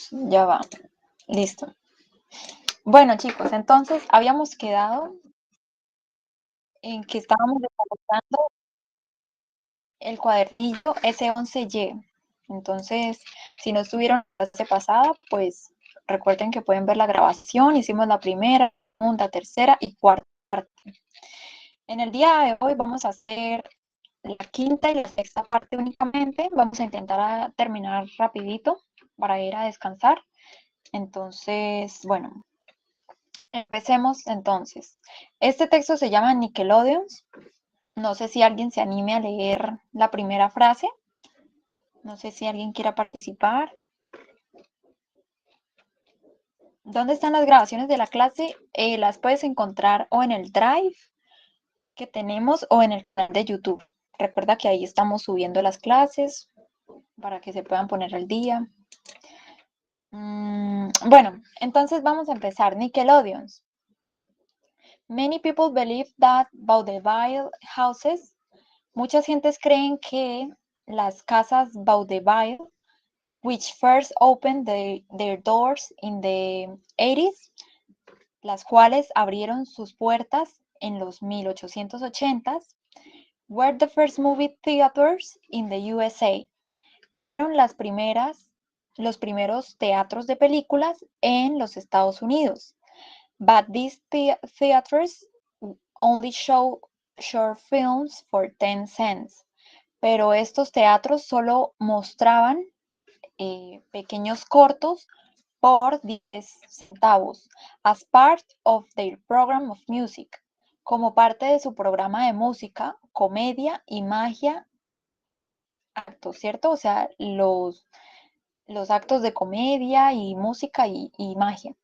Ya va. Listo. Bueno, chicos, entonces habíamos quedado en que estábamos desarrollando el cuadernillo S11Y. Entonces, si no estuvieron la clase pasada, pues recuerden que pueden ver la grabación. Hicimos la primera, segunda, tercera y cuarta parte. En el día de hoy vamos a hacer la quinta y la sexta parte únicamente. Vamos a intentar terminar rapidito para ir a descansar. Entonces, bueno, empecemos entonces. Este texto se llama Nickelodeons. No sé si alguien se anime a leer la primera frase. No sé si alguien quiera participar. ¿Dónde están las grabaciones de la clase? Las puedes encontrar o en el Drive que tenemos o en el canal de YouTube. Recuerda que ahí estamos subiendo las clases para que se puedan poner al día. Bueno, entonces vamos a empezar. Nickelodeons. Many people believe that vaudeville houses, muchas gentes creen que las casas vaudeville, which first opened their doors in the 80s, las cuales abrieron sus puertas en los 1880s, were the first movie theaters in the USA. Fueron los primeros teatros de películas en los Estados Unidos. But these theaters only show short films for 10 cents. Pero estos teatros solo mostraban pequeños cortos por 10 centavos, as part of their program of music, como parte de su programa de música, comedia y magia, actos, ¿cierto? O sea, los actos de comedia y música y magia.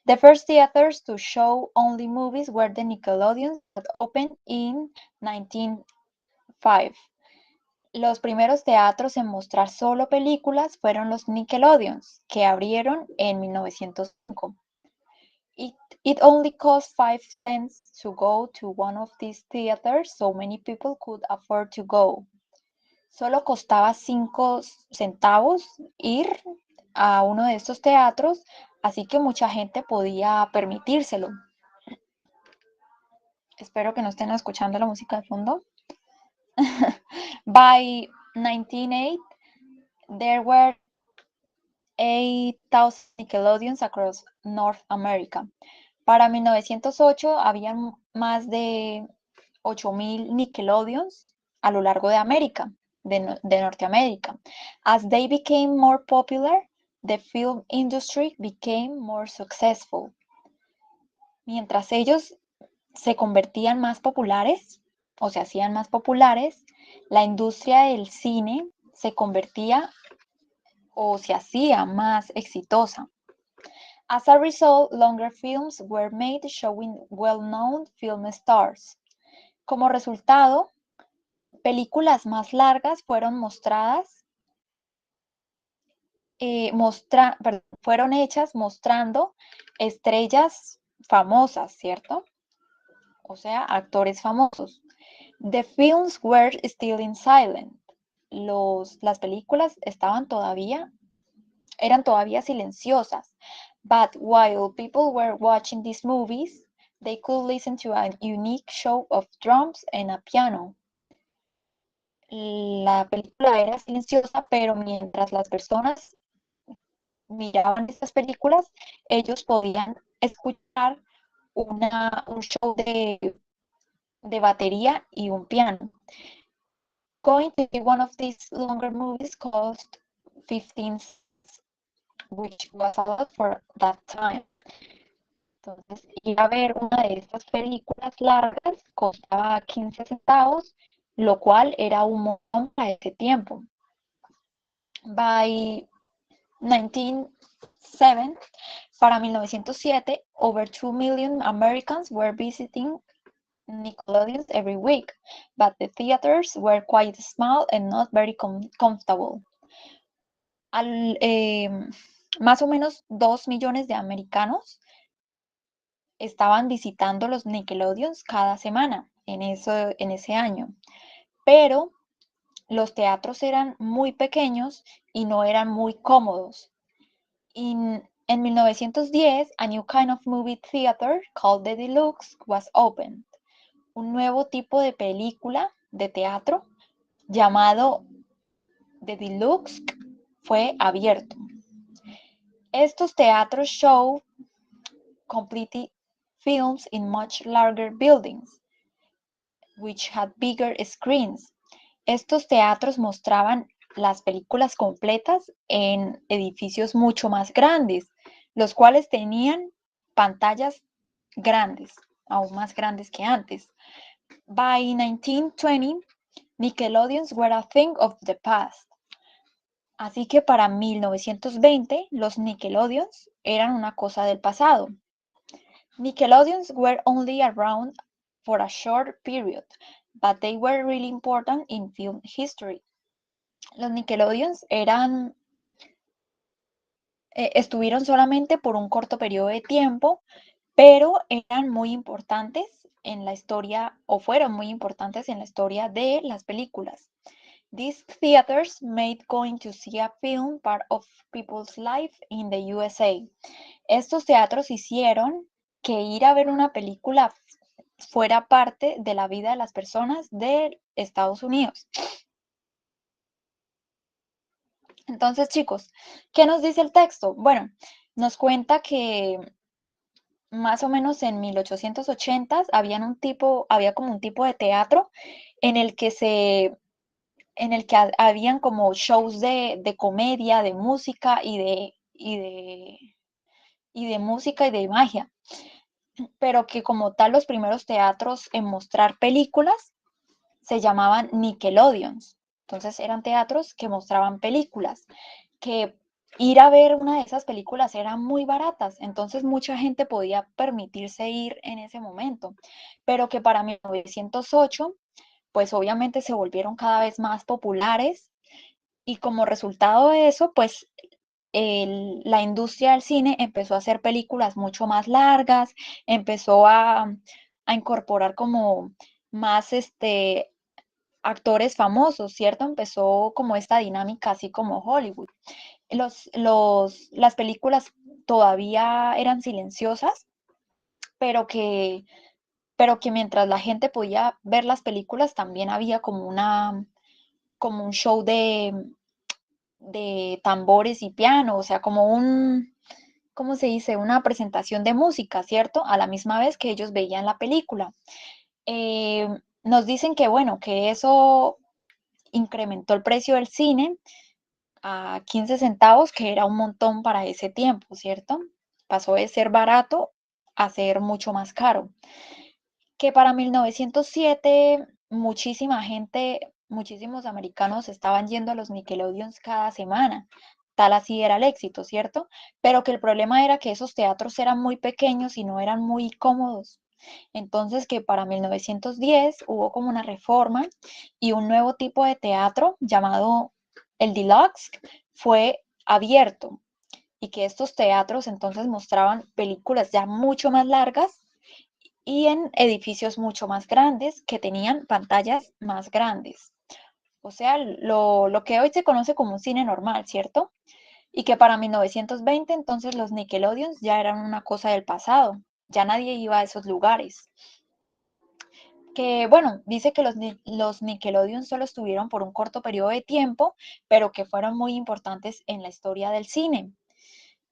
The first theaters to show only movies were the Nickelodeons that opened in 1905. Los primeros teatros en mostrar solo películas fueron los Nickelodeons, que abrieron en 1905. It only cost 5 cents to go to one of these theaters, so many people could afford to go. Solo costaba 5 centavos ir a uno de estos teatros, así que mucha gente podía permitírselo. Espero que no estén escuchando la música de fondo. By 1908, there were 8,000 Nickelodeons across North America. Para 1908 habían más de 8,000 Nickelodeons a lo largo de América, de Norteamérica. As they became more popular, the film industry became more successful. Mientras ellos se convertían más populares o se hacían más populares, la industria del cine se convertía o se hacía más exitosa. As a result, longer films were made showing well-known film stars. Como resultado, películas más largas fueron mostradas, fueron hechas mostrando estrellas famosas, ¿cierto? O sea, actores famosos. The films were still in silent. Las películas eran todavía silenciosas. But while people were watching these movies, they could listen to a unique show of drums and a piano. La película era silenciosa, pero mientras las personas miraban estas películas, ellos podían escuchar un show de batería y un piano. Going to see one of these longer movies cost 15 cents, which was a lot for that time. Entonces, ir a ver una de estas películas largas costaba 15 centavos, lo cual era un montón para ese tiempo. By 1907, para 1907, over 2 million Americans were visiting Nickelodeons every week, but the theaters were quite small and not very comfortable. Más o menos 2 millones de americanos estaban visitando los Nickelodeons cada semana en ese año, pero los teatros eran muy pequeños y no eran muy cómodos. En 1910, a new kind of movie theater called the Deluxe was opened. Un nuevo tipo de película de teatro llamado The Deluxe fue abierto. Estos teatros show complete films in much larger buildings, which had bigger screens. Estos teatros mostraban las películas completas en edificios mucho más grandes, los cuales tenían pantallas grandes, aún más grandes que antes. By 1920, Nickelodeons were a thing of the past. Así que para 1920, los Nickelodeons eran una cosa del pasado. Nickelodeons were only around for a short period, but they were really important in film history. Los Nickelodeons estuvieron solamente por un corto periodo de tiempo, pero eran muy importantes en la historia, o fueron muy importantes en la historia de las películas. These theaters made going to see a film part of people's life in the USA. Estos teatros hicieron que ir a ver una película fuera parte de la vida de las personas de Estados Unidos. Entonces, chicos, ¿qué nos dice el texto? Bueno, nos cuenta que más o menos en 1880 había como un tipo de teatro en el que habían como shows de comedia, de música y de música y de magia, pero que como tal los primeros teatros en mostrar películas se llamaban Nickelodeons. Entonces eran teatros que mostraban películas, que ir a ver una de esas películas eran muy baratas, entonces mucha gente podía permitirse ir en ese momento, pero que para 1908, pues obviamente se volvieron cada vez más populares y como resultado de eso, pues la industria del cine empezó a hacer películas mucho más largas, empezó a incorporar como más actores famosos, ¿cierto? Empezó como esta dinámica así como Hollywood. Las películas todavía eran silenciosas, pero que mientras la gente podía ver las películas también había como un show de tambores y piano, o sea, como ¿cómo se dice? Una presentación de música, ¿cierto? A la misma vez que ellos veían la película. Eh, Nos dicen que, bueno, que eso incrementó el precio del cine a 15 centavos, que era un montón para ese tiempo, ¿cierto? Pasó de ser barato a ser mucho más caro. Que para 1907 muchísima gente, muchísimos americanos estaban yendo a los Nickelodeons cada semana. Tal así era el éxito, ¿cierto? Pero que el problema era que esos teatros eran muy pequeños y no eran muy cómodos. Entonces que para 1910 hubo como una reforma y un nuevo tipo de teatro llamado el Deluxe fue abierto y que estos teatros entonces mostraban películas ya mucho más largas y en edificios mucho más grandes que tenían pantallas más grandes. O sea, lo que hoy se conoce como un cine normal, ¿cierto? Y que para 1920 entonces los Nickelodeons ya eran una cosa del pasado, ya nadie iba a esos lugares. Que bueno, dice que los Nickelodeons solo estuvieron por un corto periodo de tiempo, pero que fueron muy importantes en la historia del cine.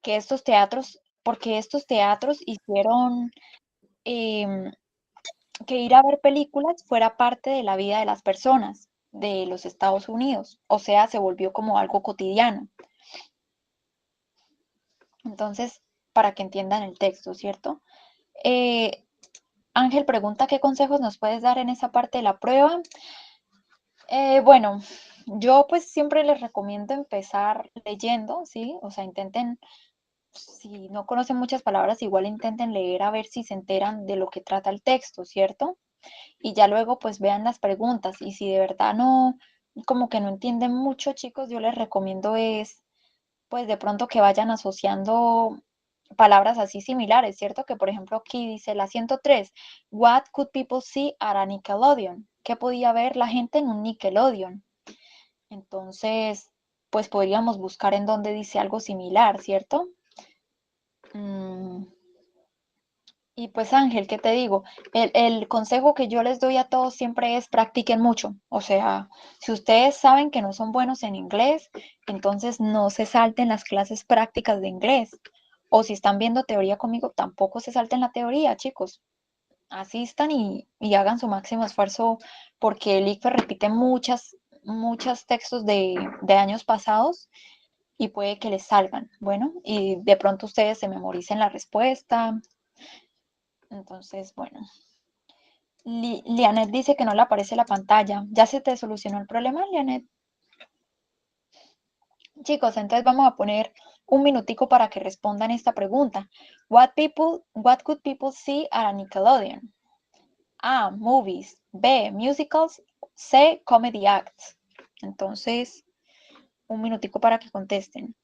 Que estos teatros, porque estos teatros hicieron em, que ir a ver películas fuera parte de la vida de las personas de los Estados Unidos, o sea, se volvió como algo cotidiano. Entonces, para que entiendan el texto, ¿cierto? Eh, Ángel pregunta qué consejos nos puedes dar en esa parte de la prueba. Bueno, yo pues siempre les recomiendo empezar leyendo, ¿sí? O sea, intenten, si no conocen muchas palabras, igual intenten leer a ver si se enteran de lo que trata el texto, ¿cierto? Y ya luego pues vean las preguntas y si de verdad no, como que no entienden mucho, chicos, yo les recomiendo es pues de pronto que vayan asociando palabras así similares, ¿cierto? Que por ejemplo aquí dice la 103, What could people see at a Nickelodeon? ¿Qué podía ver la gente en un Nickelodeon? Entonces, pues podríamos buscar en donde dice algo similar, ¿cierto? Mm, Y pues Ángel, ¿qué te digo? El consejo que yo les doy a todos siempre es practiquen mucho. O sea, si ustedes saben que no son buenos en inglés, entonces no se salten las clases prácticas de inglés. O si están viendo teoría conmigo, tampoco se salten la teoría, chicos. Asistan y hagan su máximo esfuerzo porque el ICFES repite muchos textos de años pasados y puede que les salgan. Bueno, y de pronto ustedes se memoricen la respuesta. Entonces, bueno. Lianet dice que no le aparece la pantalla. ¿Ya se te solucionó el problema, Lianet? Chicos, entonces vamos a poner un minutico para que respondan esta pregunta. What could people see at a Nickelodeon? A. Movies. B. Musicals. C. Comedy acts. Entonces, un minutico para que contesten.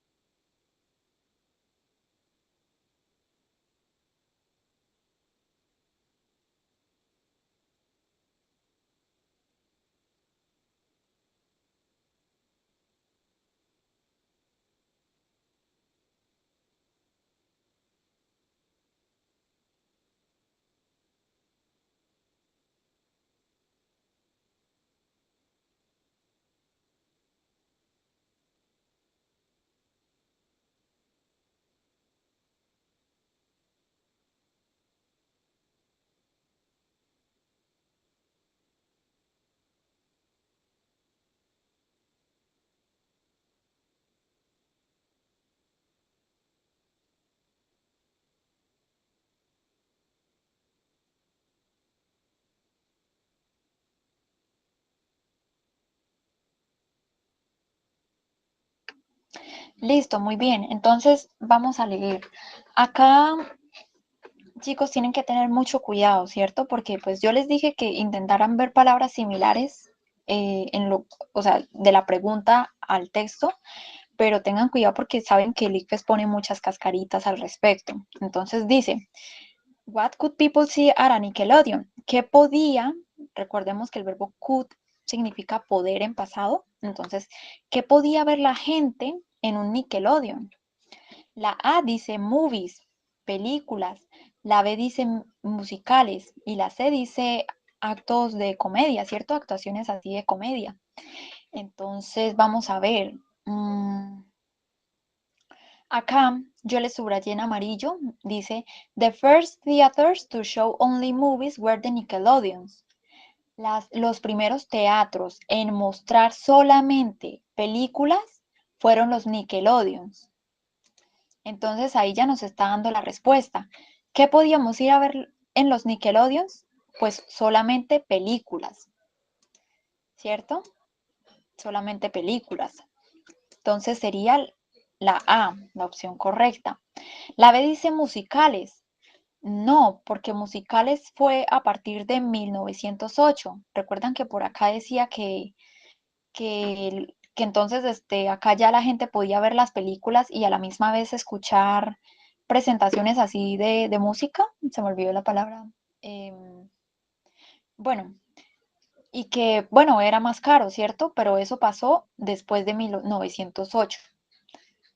Listo, muy bien. Entonces, vamos a leer. Acá chicos, tienen que tener mucho cuidado, ¿cierto? Porque pues yo les dije que intentaran ver palabras similares o sea, de la pregunta al texto, pero tengan cuidado porque saben que el ICFES pone muchas cascaritas al respecto. Entonces dice, What could people see at a Nickelodeon? ¿Qué podía? Recordemos que el verbo could significa poder en pasado. Entonces, ¿qué podía ver la gente en un Nickelodeon? La A dice movies, películas. La B dice musicales. Y la C dice actos de comedia, ¿cierto? Actuaciones así de comedia. Entonces, vamos a ver. Acá yo le subrayé en amarillo. Dice, The first theaters to show only movies were the Nickelodeons. Los primeros teatros en mostrar solamente películas fueron los Nickelodeons. Entonces ahí ya nos está dando la respuesta. ¿Qué podíamos ir a ver en los Nickelodeons? Pues solamente películas, ¿cierto? Solamente películas. Entonces sería la A, la opción correcta. La B dice musicales. No, porque musicales fue a partir de 1908. Recuerdan que por acá decía que entonces acá ya la gente podía ver las películas y a la misma vez escuchar presentaciones así de música, se me olvidó la palabra, bueno, y que, bueno, era más caro, ¿cierto? Pero eso pasó después de 1908.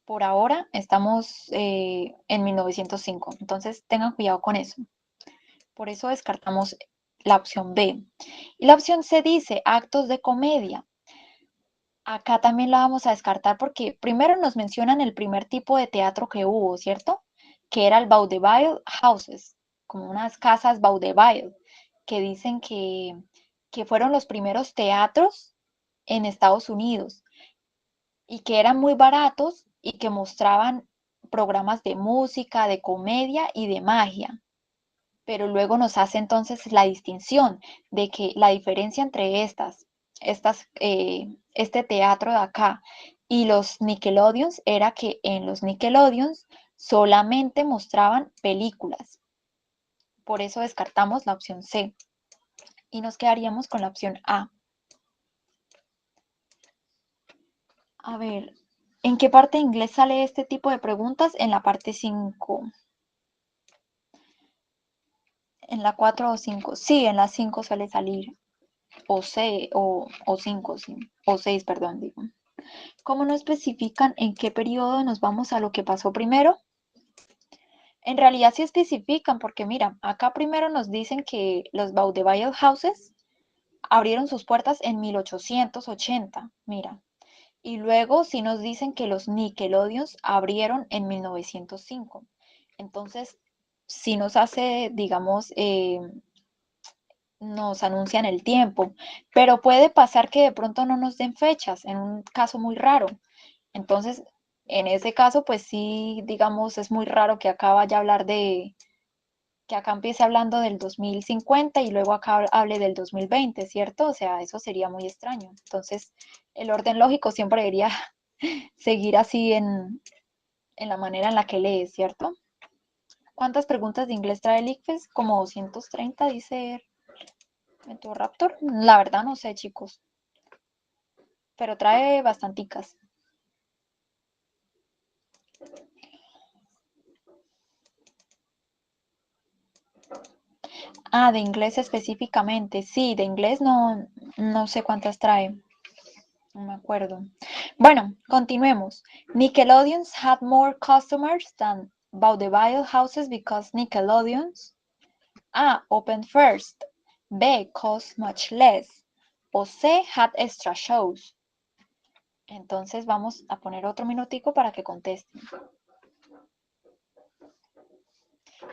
Por ahora estamos en 1905, entonces tengan cuidado con eso. Por eso descartamos la opción B. Y la opción C dice actos de comedia. Acá también la vamos a descartar porque primero nos mencionan el primer tipo de teatro que hubo, ¿cierto? Que era el vaudeville houses, como unas casas vaudeville, que dicen que fueron los primeros teatros en Estados Unidos y que eran muy baratos y que mostraban programas de música, de comedia y de magia. Pero luego nos hace entonces la distinción de que la diferencia entre este teatro de acá y los Nickelodeons era que en los Nickelodeons solamente mostraban películas. Por eso descartamos la opción C y nos quedaríamos con la opción A. A ver, ¿en qué parte de inglés sale este tipo de preguntas? En la parte 5. En la 4 o 5. Sí, en la 5 suele salir. O 6, o 5, sí. O 6, perdón, digo. ¿Cómo no especifican en qué periodo nos vamos a lo que pasó primero? En realidad sí especifican, porque mira, acá primero nos dicen que los Vaudeville Houses abrieron sus puertas en 1880, mira. Y luego sí nos dicen que los Nickelodeons abrieron en 1905. Entonces, sí nos hace, digamos, nos anuncian el tiempo, pero puede pasar que de pronto no nos den fechas, en un caso muy raro. Entonces, en ese caso, pues sí, digamos, es muy raro que acá vaya a hablar que acá empiece hablando del 2050 y luego acá hable del 2020, ¿cierto? O sea, eso sería muy extraño. Entonces, el orden lógico siempre debería seguir así en la manera en la que lees, ¿cierto? ¿Cuántas preguntas de inglés trae el ICFES? Como 230, dice Raptor. La verdad no sé, chicos, pero trae bastanticas. Ah, de inglés específicamente. Sí, de inglés no sé cuántas trae. No me acuerdo. Bueno, continuemos. Nickelodeons had more customers than vaudeville houses because Nickelodeons opened first. B, cost much less. O C, had extra shows. Entonces vamos a poner otro minutico para que contesten.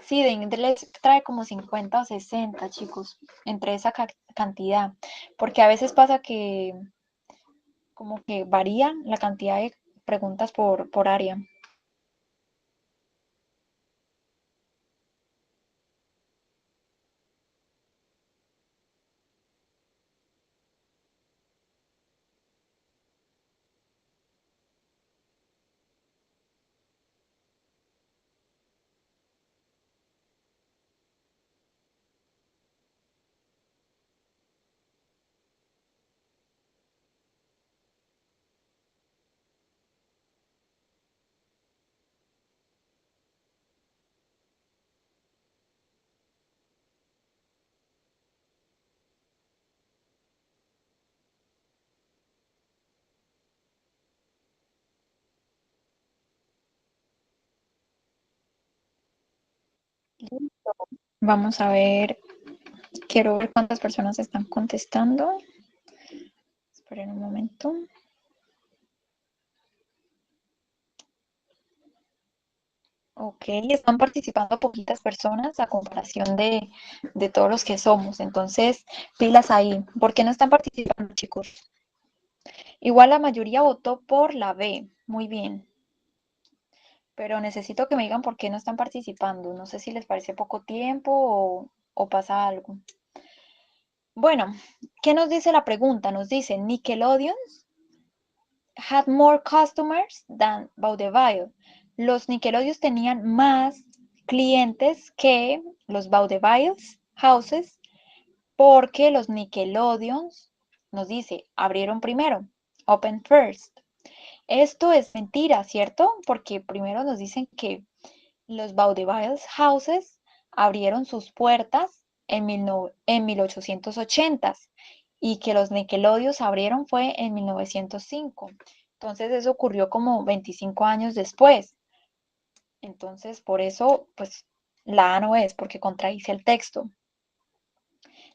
Sí, de inglés trae como 50 o 60, chicos, entre esa cantidad. Porque a veces pasa que como que varía la cantidad de preguntas por área. Vamos a ver, quiero ver cuántas personas están contestando. Esperen un momento. Ok, están participando poquitas personas a comparación de todos los que somos. Entonces, pilas ahí. ¿Por qué no están participando, chicos? Igual la mayoría votó por la B. Muy bien. Pero necesito que me digan por qué no están participando. No sé si les parece poco tiempo o pasa algo. Bueno, ¿qué nos dice la pregunta? Nos dice, Nickelodeon had more customers than Vaudeville. Los Nickelodeons tenían más clientes que los Vaudeville houses porque los Nickelodeons, nos dice, abrieron primero, open first. Esto es mentira, ¿cierto? Porque primero nos dicen que los Vaudeville houses abrieron sus puertas en 1880 y que los Nickelodeons abrieron fue en 1905. Entonces eso ocurrió como 25 años después. Entonces por eso, pues la A no es porque contradice el texto.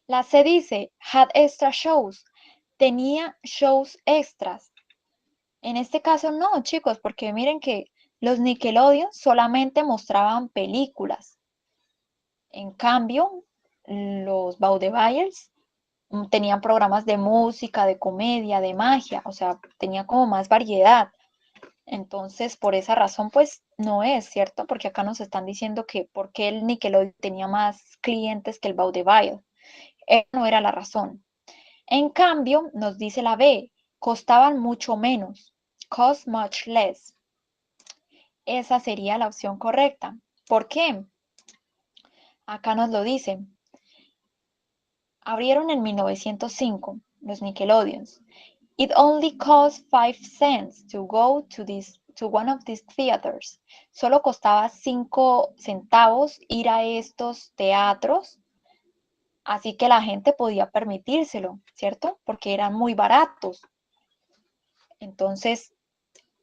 La C dice, had extra shows, tenía shows extras. En este caso no, chicos, porque miren que los Nickelodeon solamente mostraban películas. En cambio, los Vaudevilles tenían programas de música, de comedia, de magia, o sea, tenía como más variedad. Entonces, por esa razón, pues no es cierto, porque acá nos están diciendo que porque el Nickelodeon tenía más clientes que el Vaudeville. Esa no era la razón. En cambio, nos dice la B, costaban mucho menos, cost much less. Esa sería la opción correcta. ¿Por qué? Acá nos lo dicen. Abrieron en 1905 los Nickelodeons. It only cost 5 cents to go to one of these theaters. Solo costaba 5 centavos ir a estos teatros, así que la gente podía permitírselo, ¿cierto? Porque eran muy baratos. Entonces,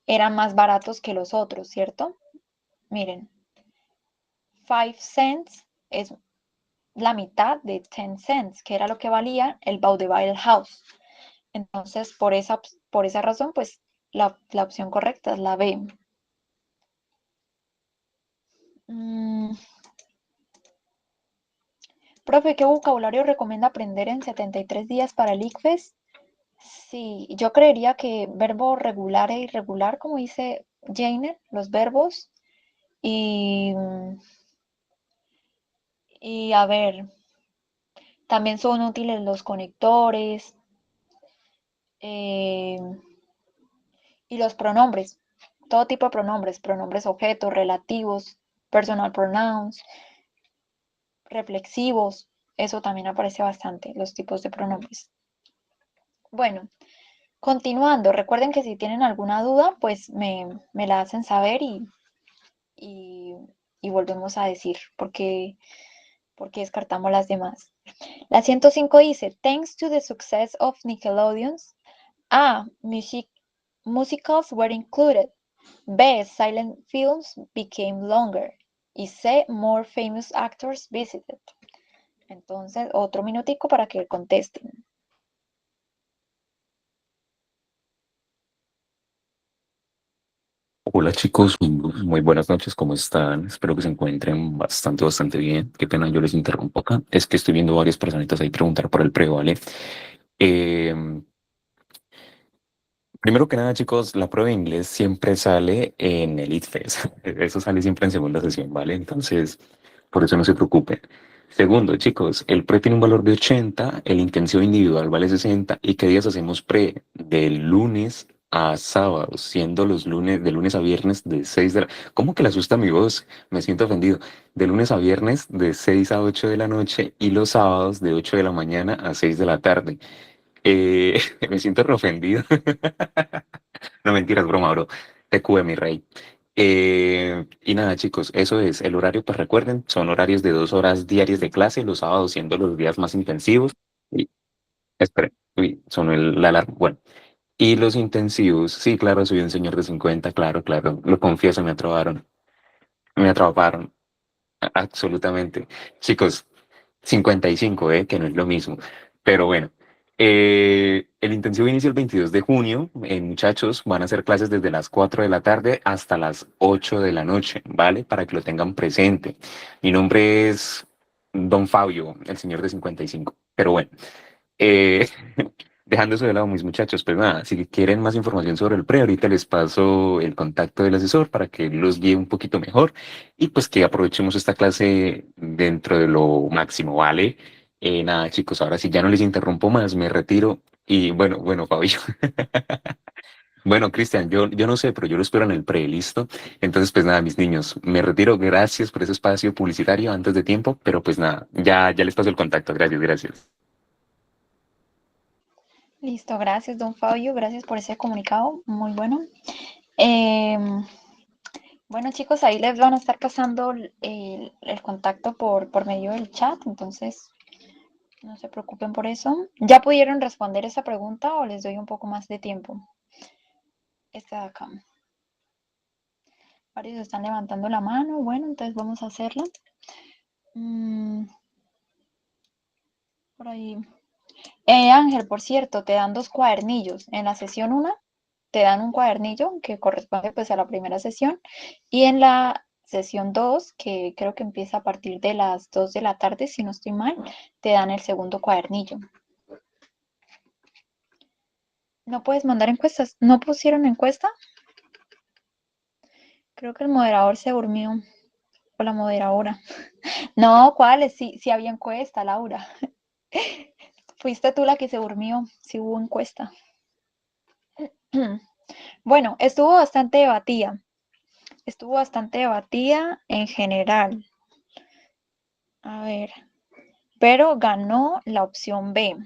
eran más baratos que los otros, ¿cierto? Miren, 5 cents es la mitad de 10 cents, que era lo que valía el Vaudeville House. Entonces, por esa razón, pues la opción correcta es la B. Profe, ¿qué vocabulario recomienda aprender en 73 días para el ICFES? Sí, yo creería que verbo regular e irregular, como dice Jane, los verbos. Y, y a ver, también son útiles los conectores eh, y los pronombres. Todo tipo de pronombres, pronombres objetos, relativos, personal pronouns, reflexivos. Eso también aparece bastante, los tipos de pronombres. Bueno, continuando, recuerden que si tienen alguna duda, pues me la hacen saber y, y volvemos a decir porque descartamos las demás. La 105 dice, thanks to the success of Nickelodeon's, A. Musicals were included. B. Silent films became longer. Y C. More famous actors visited. Entonces, otro minutico para que contesten. Hola chicos, muy buenas noches, ¿cómo están? Espero que se encuentren bastante bien. Qué pena, yo les interrumpo acá. Es que estoy viendo varias personitas ahí preguntar por el pre, ¿vale? Eh, Primero que nada, chicos, la prueba de inglés siempre sale en el ITFES. Eso sale siempre en segunda sesión, ¿vale? Entonces, por eso no se preocupen. Segundo, chicos, el pre tiene un valor de 80, el intensivo individual vale 60. ¿Y qué días hacemos pre? De lunes a sábado, siendo los lunes, de lunes a viernes de 6 de la... ¿Cómo que le asusta mi voz? Me siento ofendido. De lunes a viernes de 6 a 8 de la noche y los sábados de 8 de la mañana a 6 de la tarde. Me siento re ofendido. No mentiras, broma, bro. Te cué, mi rey. Y nada, chicos, eso es el horario, pues recuerden, son horarios de 2 horas diarias de clase, los sábados siendo los días más intensivos. Y, esperen, uy, sonó la alarma. Bueno, y los intensivos, sí, claro, soy un señor de 50, claro, lo confieso, me atraparon, absolutamente. Chicos, 55, que no es lo mismo. Pero bueno, el intensivo inicia el 22 de junio. Muchachos, van a hacer clases desde las 4 de la tarde hasta las 8 de la noche, ¿vale? Para que lo tengan presente. Mi nombre es Don Fabio, el señor de 55. Pero bueno, eh, dejando eso de lado, mis muchachos, pues nada, si quieren más información sobre el pre, ahorita les paso el contacto del asesor para que los guíe un poquito mejor y pues que aprovechemos esta clase dentro de lo máximo, ¿vale? Nada, chicos, ahora sí ya no les interrumpo más, me retiro y bueno, Fabio. Bueno, Cristian, yo no sé, pero yo lo espero en el pre, ¿listo? Entonces, pues nada, mis niños, me retiro, gracias por ese espacio publicitario antes de tiempo, pero pues nada, ya les paso el contacto, gracias. Listo, gracias, don Fabio. Gracias por ese comunicado. Muy bueno. Em, bueno, chicos, ahí les van a estar pasando el contacto por medio del chat. Entonces, no se preocupen por eso. ¿Ya pudieron responder esa pregunta o les doy un poco más de tiempo? Esta de acá. Varios están levantando la mano. Bueno, entonces vamos a hacerla. Por ahí. Ángel, por cierto, te dan 2 cuadernillos. En la sesión 1 te dan un cuadernillo que corresponde pues a la primera sesión y en la sesión 2, que creo que empieza a partir de las 2 de la tarde, si no estoy mal, te dan el segundo cuadernillo. ¿No puedes mandar encuestas? ¿No pusieron encuesta? Creo que el moderador se durmió o la moderadora. No, ¿cuáles? Sí, sí había encuesta, Laura. Fuiste tú la que se durmió, sí hubo encuesta. Bueno, estuvo bastante debatida en general. A ver, pero ganó la opción B.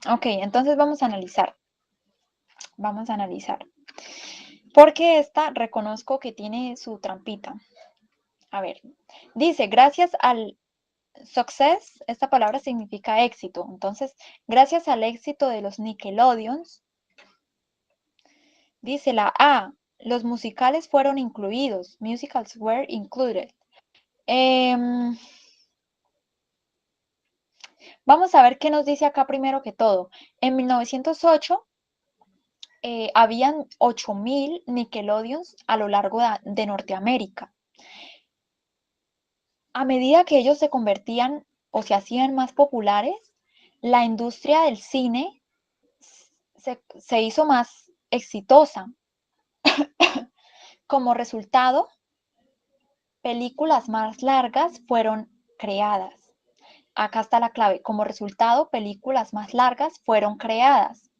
Ok, entonces vamos a analizar. Vamos a analizar. Porque esta reconozco que tiene su trampita. A ver, dice, gracias al success, esta palabra significa éxito. Entonces, gracias al éxito de los Nickelodeons, dice la A, los musicales fueron incluidos. Musicals were included. Vamos a ver qué nos dice acá primero que todo. En 1908 habían 8.000 Nickelodeons a lo largo de Norteamérica. A medida que ellos se convertían o se hacían más populares, la industria del cine se hizo más exitosa. Como resultado, películas más largas fueron creadas. Acá está la clave. Como resultado, películas más largas fueron creadas.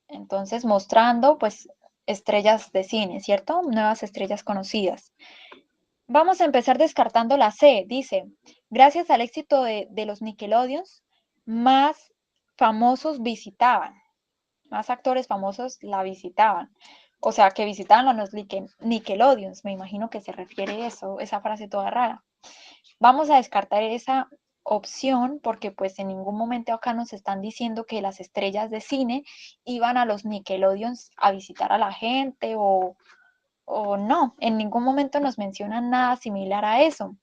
Entonces, mostrando, pues, estrellas de cine, ¿cierto? Nuevas estrellas conocidas. Vamos a empezar descartando la C. Dice, gracias al éxito de los Nickelodeons, más famosos visitaban. Más actores famosos la visitaban. O sea, que visitaban los Nickelodeons. Me imagino que se refiere a eso, esa frase toda rara. Vamos a descartar esa opción porque pues en ningún momento acá nos están diciendo que las estrellas de cine iban a los Nickelodeons a visitar a la gente o no, en ningún momento nos mencionan nada similar a eso.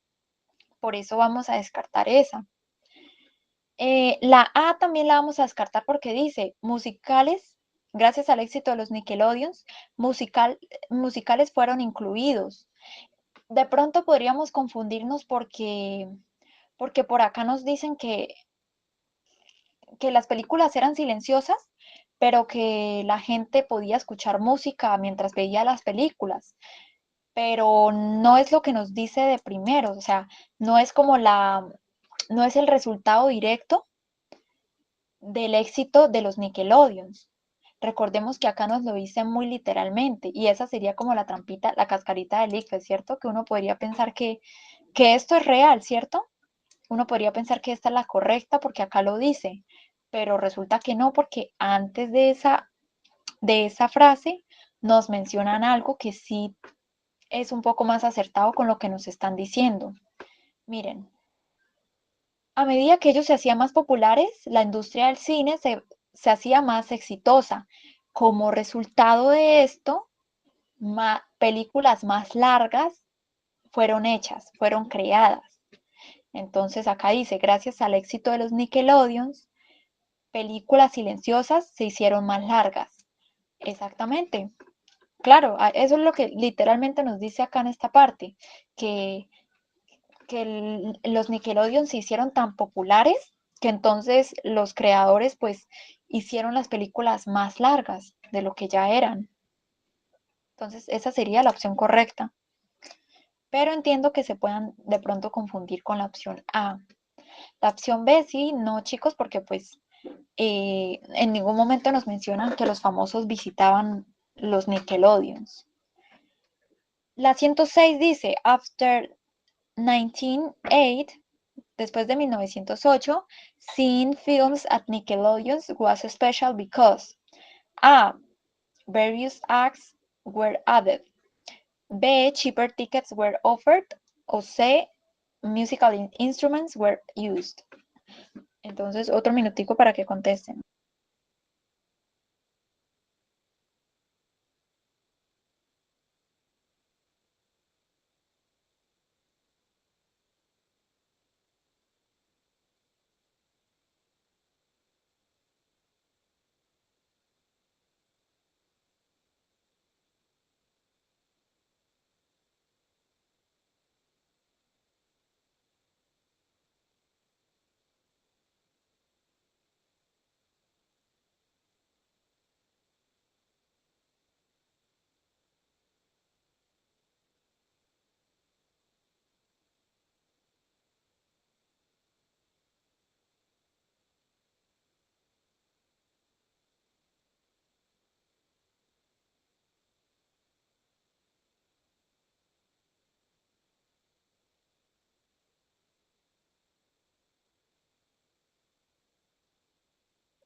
Por eso vamos a descartar esa. La A también la vamos a descartar porque dice musicales, gracias al éxito de los Nickelodeons, musicales fueron incluidos. De pronto podríamos confundirnos porque por acá nos dicen que las películas eran silenciosas, pero que la gente podía escuchar música mientras veía las películas. Pero no es lo que nos dice de primero, o sea, no es como no es el resultado directo del éxito de los Nickelodeons. Recordemos que acá nos lo dicen muy literalmente y esa sería como la trampita, la cascarita del ICFES, ¿cierto? Que uno podría pensar que esto es real, ¿cierto? Uno podría pensar que esta es la correcta porque acá lo dice, pero resulta que no, porque antes de esa frase nos mencionan algo que sí es un poco más acertado con lo que nos están diciendo. Miren, a medida que ellos se hacían más populares, la industria del cine se hacía más exitosa. Como resultado de esto, películas más largas fueron hechas, fueron creadas. Entonces acá dice, gracias al éxito de los Nickelodeons, películas silenciosas se hicieron más largas. Exactamente. Claro, eso es lo que literalmente nos dice acá en esta parte, que, los Nickelodeon se hicieron tan populares que entonces los creadores pues hicieron las películas más largas de lo que ya eran. Entonces esa sería la opción correcta. Pero entiendo que se puedan de pronto confundir con la opción A. La opción B sí, no chicos, porque pues en ningún momento nos mencionan que los famosos visitaban los Nickelodeons. La 106 dice, after 1908, después de 1908, seeing films at Nickelodeon was special because A. Various acts were added. B. Cheaper tickets were offered. O C. Musical instruments were used. Entonces, otro minutico para que contesten.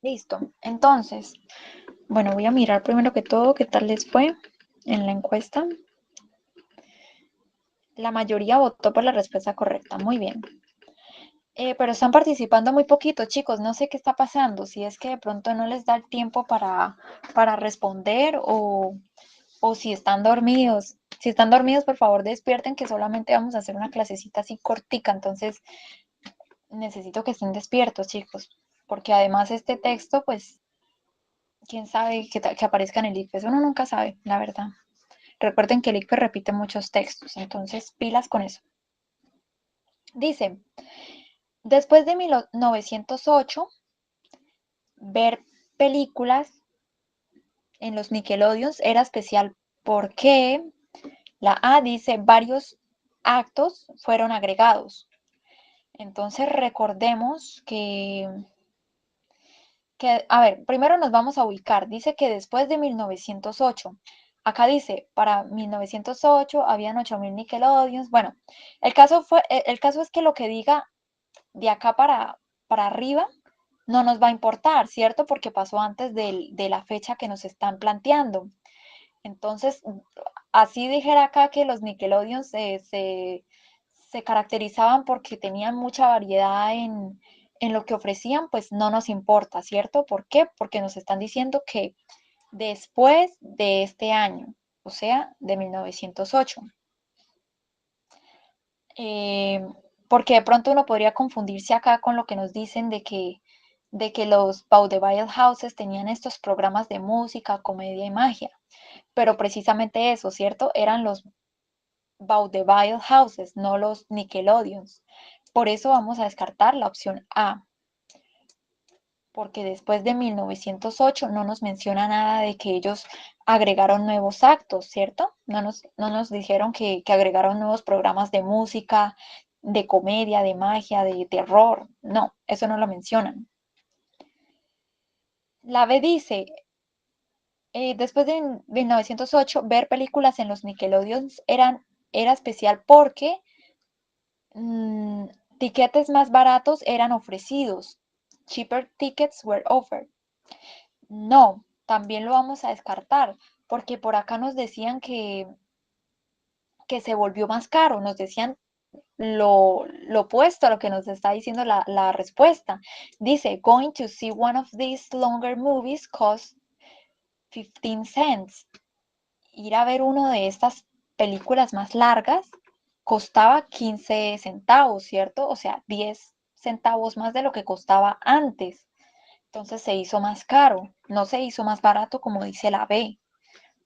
Listo. Entonces, bueno, voy a mirar primero que todo qué tal les fue en la encuesta. La mayoría votó por la respuesta correcta. Muy bien. Pero están participando muy poquito, chicos. No sé qué está pasando. Si es que de pronto no les da el tiempo para responder o si están dormidos. Si están dormidos, por favor despierten, que solamente vamos a hacer una clasecita así cortica, entonces necesito que estén despiertos, chicos, porque además este texto, pues, quién sabe que aparezca en el ICFES, uno nunca sabe, la verdad. Recuerden que el ICFES repite muchos textos, entonces pilas con eso. Dice, después de 1908, ver películas en los Nickelodeons era especial porque la A dice varios actos fueron agregados. Entonces recordemos a ver, primero nos vamos a ubicar. Dice que después de 1908. Acá dice, para 1908 habían 8.000 Nickelodeons. Bueno, el caso es que lo que diga de acá para arriba no nos va a importar, ¿cierto? Porque pasó antes de la fecha que nos están planteando. Entonces, así dijera acá que los Nickelodeons se caracterizaban porque tenían mucha variedad en lo que ofrecían, pues no nos importa, ¿cierto? ¿Por qué? Porque nos están diciendo que después de este año, o sea, de 1908. Eh, Porque de pronto uno podría confundirse acá con lo que nos dicen de que los vaudeville houses tenían estos programas de música, comedia y magia. Pero precisamente eso, ¿cierto? Eran los vaudeville houses, no los Nickelodeons. Por eso vamos a descartar la opción A, porque después de 1908 no nos menciona nada de que ellos agregaron nuevos actos, ¿cierto? No nos dijeron que agregaron nuevos programas de música, de comedia, de magia, de terror. No, eso no lo mencionan. La B dice, después de 1908, ver películas en los Nickelodeons era especial porque mm, tiquetes más baratos eran ofrecidos. Cheaper tickets were offered. No, también lo vamos a descartar, porque por acá nos decían que se volvió más caro, nos decían lo opuesto a lo que nos está diciendo la respuesta. Dice, going to see one of these longer movies costs 15 cents. Ir a ver uno de estas películas más largas costaba 15 centavos, ¿cierto? O sea, 10 centavos más de lo que costaba antes. Entonces se hizo más caro, no se hizo más barato como dice la B.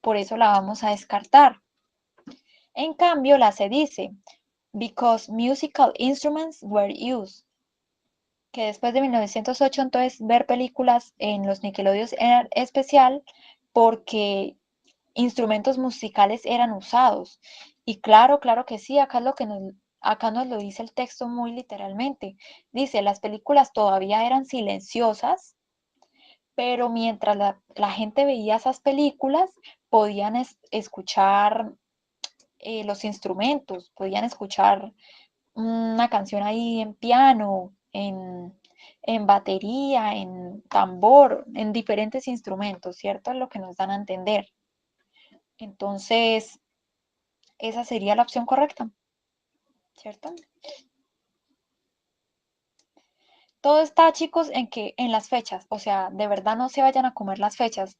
Por eso la vamos a descartar. En cambio, la C dice, because musical instruments were used, que después de 1908, entonces ver películas en los Nickelodeons era especial porque instrumentos musicales eran usados. Y claro, claro que sí, acá nos lo dice el texto muy literalmente. Dice, las películas todavía eran silenciosas, pero mientras la gente veía esas películas, podían escuchar los instrumentos, podían escuchar una canción ahí en piano, en batería, en tambor, en diferentes instrumentos, ¿cierto? Es lo que nos dan a entender. Entonces, esa sería la opción correcta, ¿cierto? Todo está, chicos, en las fechas, o sea, de verdad no se vayan a comer las fechas.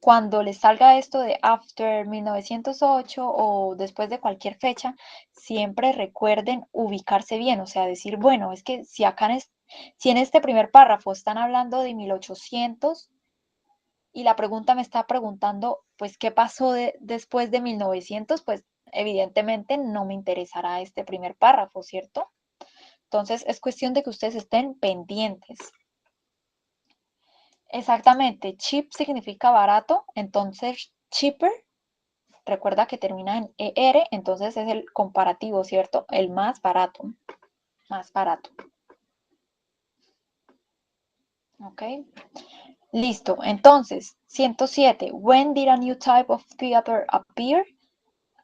Cuando les salga esto de after 1908 o después de cualquier fecha, siempre recuerden ubicarse bien, o sea, decir, bueno, es que si en este primer párrafo están hablando de 1800 y la pregunta me está preguntando, pues, ¿qué pasó después de 1900? Pues, evidentemente no me interesará este primer párrafo, ¿cierto? Entonces, es cuestión de que ustedes estén pendientes. Exactamente, cheap significa barato, entonces cheaper, recuerda que termina en ER, entonces es el comparativo, ¿cierto? El más barato, más barato. ¿Ok? Listo, entonces, 107. When did a new type of theater appear?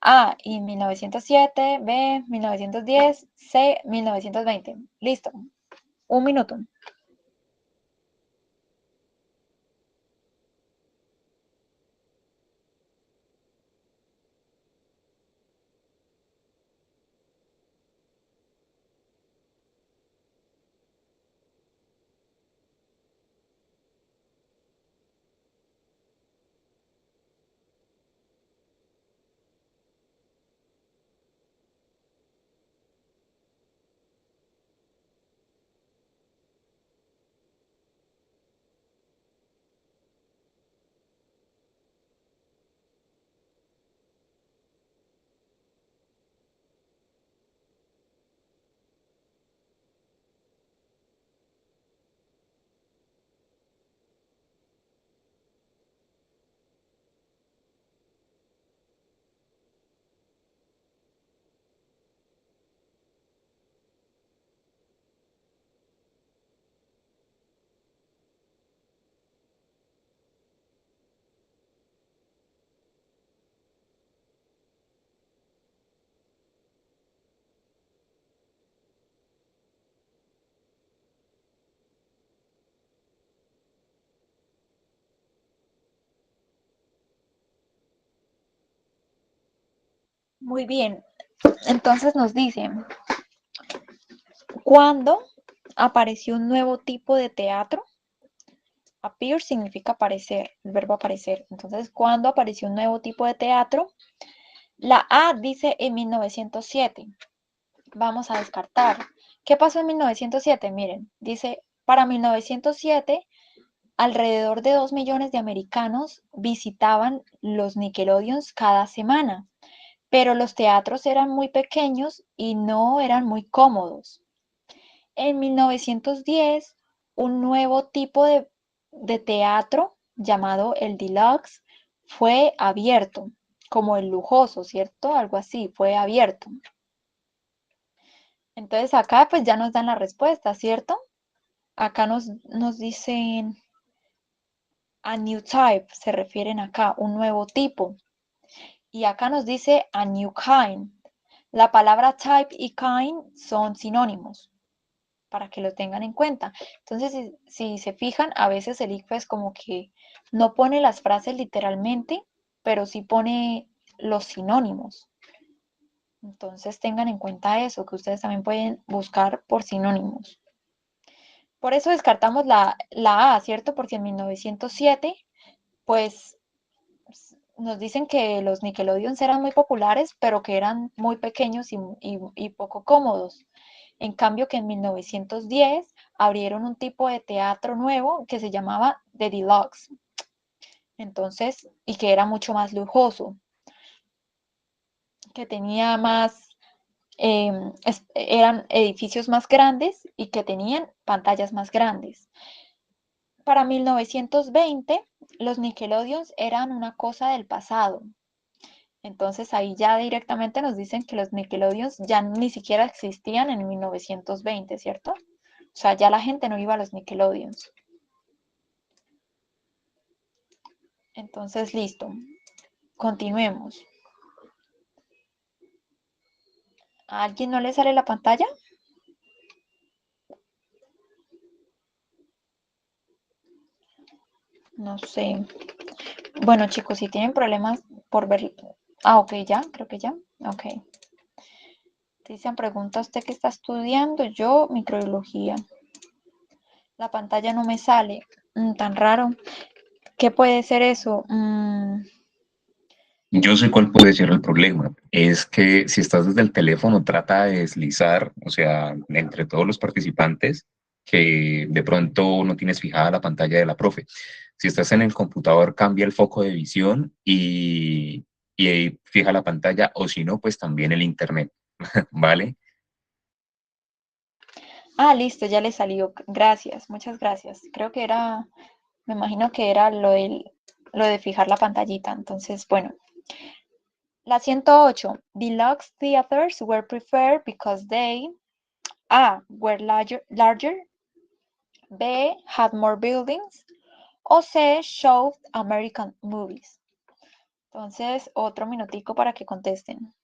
A, en 1907, B, 1910, C, 1920. Listo, un minuto. Muy bien. Entonces nos dicen, ¿cuándo apareció un nuevo tipo de teatro? Appear significa aparecer, el verbo aparecer. Entonces, ¿cuándo apareció un nuevo tipo de teatro? La A dice en 1907. Vamos a descartar. ¿Qué pasó en 1907? Miren, dice, para 1907, alrededor de 2 millones de americanos visitaban los Nickelodeons cada semana, pero los teatros eran muy pequeños y no eran muy cómodos. En 1910, un nuevo tipo de teatro llamado el deluxe fue abierto, como el lujoso, ¿cierto? Algo así, fue abierto. Entonces acá pues ya nos dan la respuesta, ¿cierto? Acá nos dicen a new type, se refieren acá, un nuevo tipo. Y acá nos dice a new kind. La palabra type y kind son sinónimos, para que lo tengan en cuenta. Entonces, si se fijan, a veces el ICFES como que no pone las frases literalmente, pero sí pone los sinónimos. Entonces, tengan en cuenta eso, que ustedes también pueden buscar por sinónimos. Por eso descartamos la A, ¿cierto? Porque en 1907, pues nos dicen que los Nickelodeons eran muy populares, pero que eran muy pequeños y poco cómodos. En cambio que en 1910 abrieron un tipo de teatro nuevo que se llamaba The Deluxe. Entonces, y que era mucho más lujoso, que tenía más, eran edificios más grandes y que tenían pantallas más grandes. Para 1920, los Nickelodeons eran una cosa del pasado. Entonces ahí ya directamente nos dicen que los Nickelodeons ya ni siquiera existían en 1920, ¿cierto? O sea, ya la gente no iba a los Nickelodeons. Entonces, listo. Continuemos. ¿A alguien no le sale la pantalla? No sé. Bueno, chicos, si tienen problemas por ver... Ah, ok, ya, creo que ya. Ok. Dicen, pregunta usted qué está estudiando. Yo, microbiología. La pantalla no me sale. Tan raro. ¿Qué puede ser eso? Yo sé cuál puede ser el problema. Es que si estás desde el teléfono, trata de deslizar, o sea, entre todos los participantes, que de pronto no tienes fijada la pantalla de la profe. Si estás en el computador, cambia el foco de visión y ahí fija la pantalla, o si no, pues también el internet, ¿vale? Ah, listo, ya le salió. Gracias, muchas gracias. Creo que era, me imagino que era lo de fijar la pantallita. Entonces, bueno. La 108. Deluxe theaters were preferred because they A. Were larger, B. Had more buildings, o C. Showed American movies. Entonces, otro minutico para que contesten.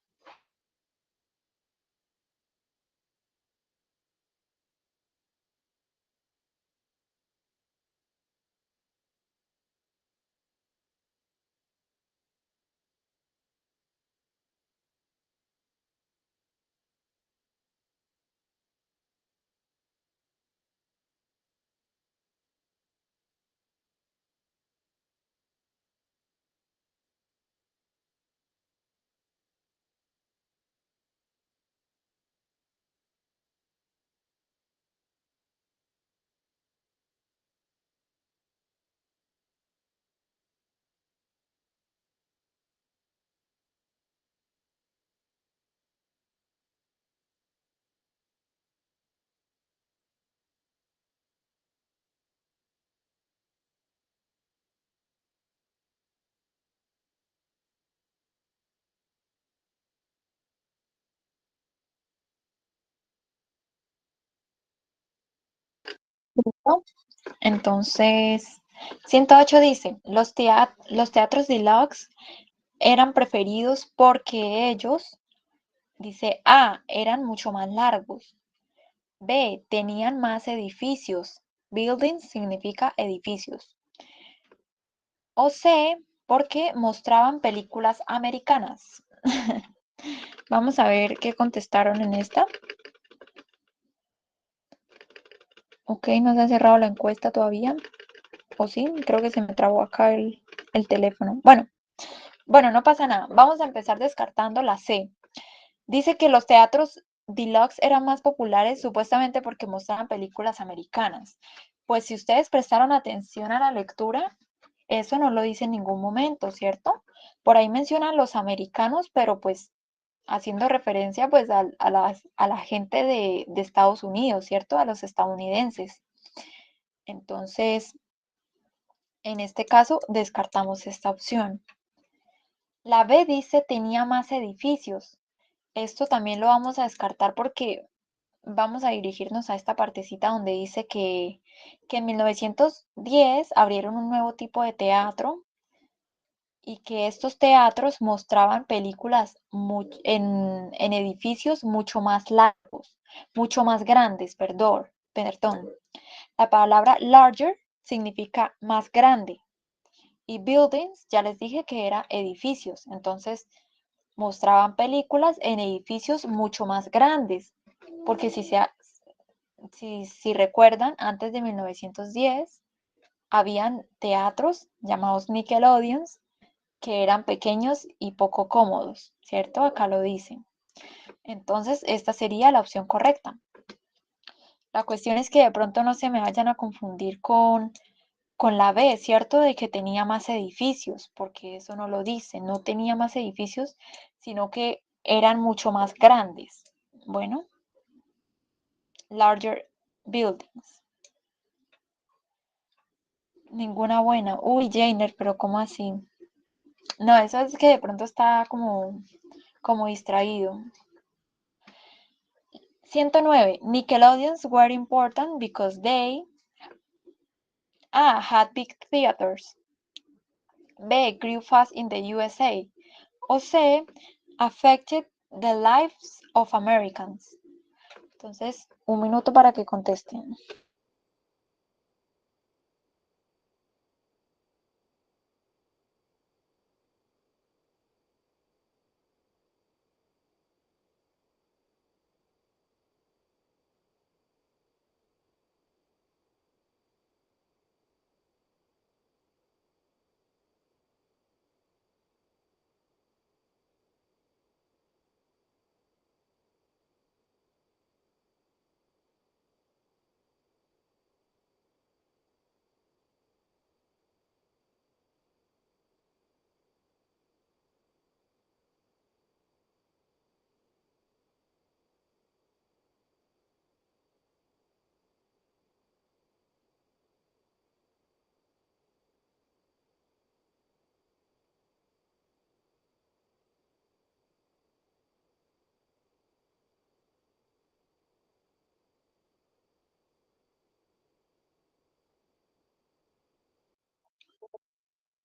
¿Listo? Entonces, 108 dice, los teatros deluxe eran preferidos porque ellos, dice A, eran mucho más largos. B, tenían más edificios. Buildings significa edificios. O C, porque mostraban películas americanas. Vamos a ver qué contestaron en esta. Ok, no se ha cerrado la encuesta todavía. ¿O sí? Creo que se me trabó acá el teléfono. Bueno, no pasa nada. Vamos a empezar descartando la C. Dice que los teatros deluxe eran más populares supuestamente porque mostraban películas americanas. Pues si ustedes prestaron atención a la lectura, eso no lo dice en ningún momento, ¿cierto? Por ahí mencionan los americanos, pero pues haciendo referencia pues a la gente de Estados Unidos, ¿cierto? A los estadounidenses. Entonces, en este caso, descartamos esta opción. La B dice tenía más edificios. Esto también lo vamos a descartar porque vamos a dirigirnos a esta partecita donde dice que en 1910 abrieron un nuevo tipo de teatro y que estos teatros mostraban películas en edificios mucho más largos, mucho más grandes, perdón. La palabra larger significa más grande y buildings, ya les dije que era edificios, entonces mostraban películas en edificios mucho más grandes, porque si recuerdan, antes de 1910 habían teatros llamados Nickelodeons que eran pequeños y poco cómodos, ¿cierto? Acá lo dicen. Entonces, esta sería la opción correcta. La cuestión es que de pronto no se me vayan a confundir con la B, ¿cierto? De que tenía más edificios, porque eso no lo dice, no tenía más edificios, sino que eran mucho más grandes. Bueno, larger buildings. Ninguna buena. Uy, Jainer, pero ¿cómo así? No, eso es que de pronto está como distraído. 109. Nickelodeons were important because they had big theaters. B. Grew fast in the USA. O C. Affected the lives of Americans. Entonces, un minuto para que contesten.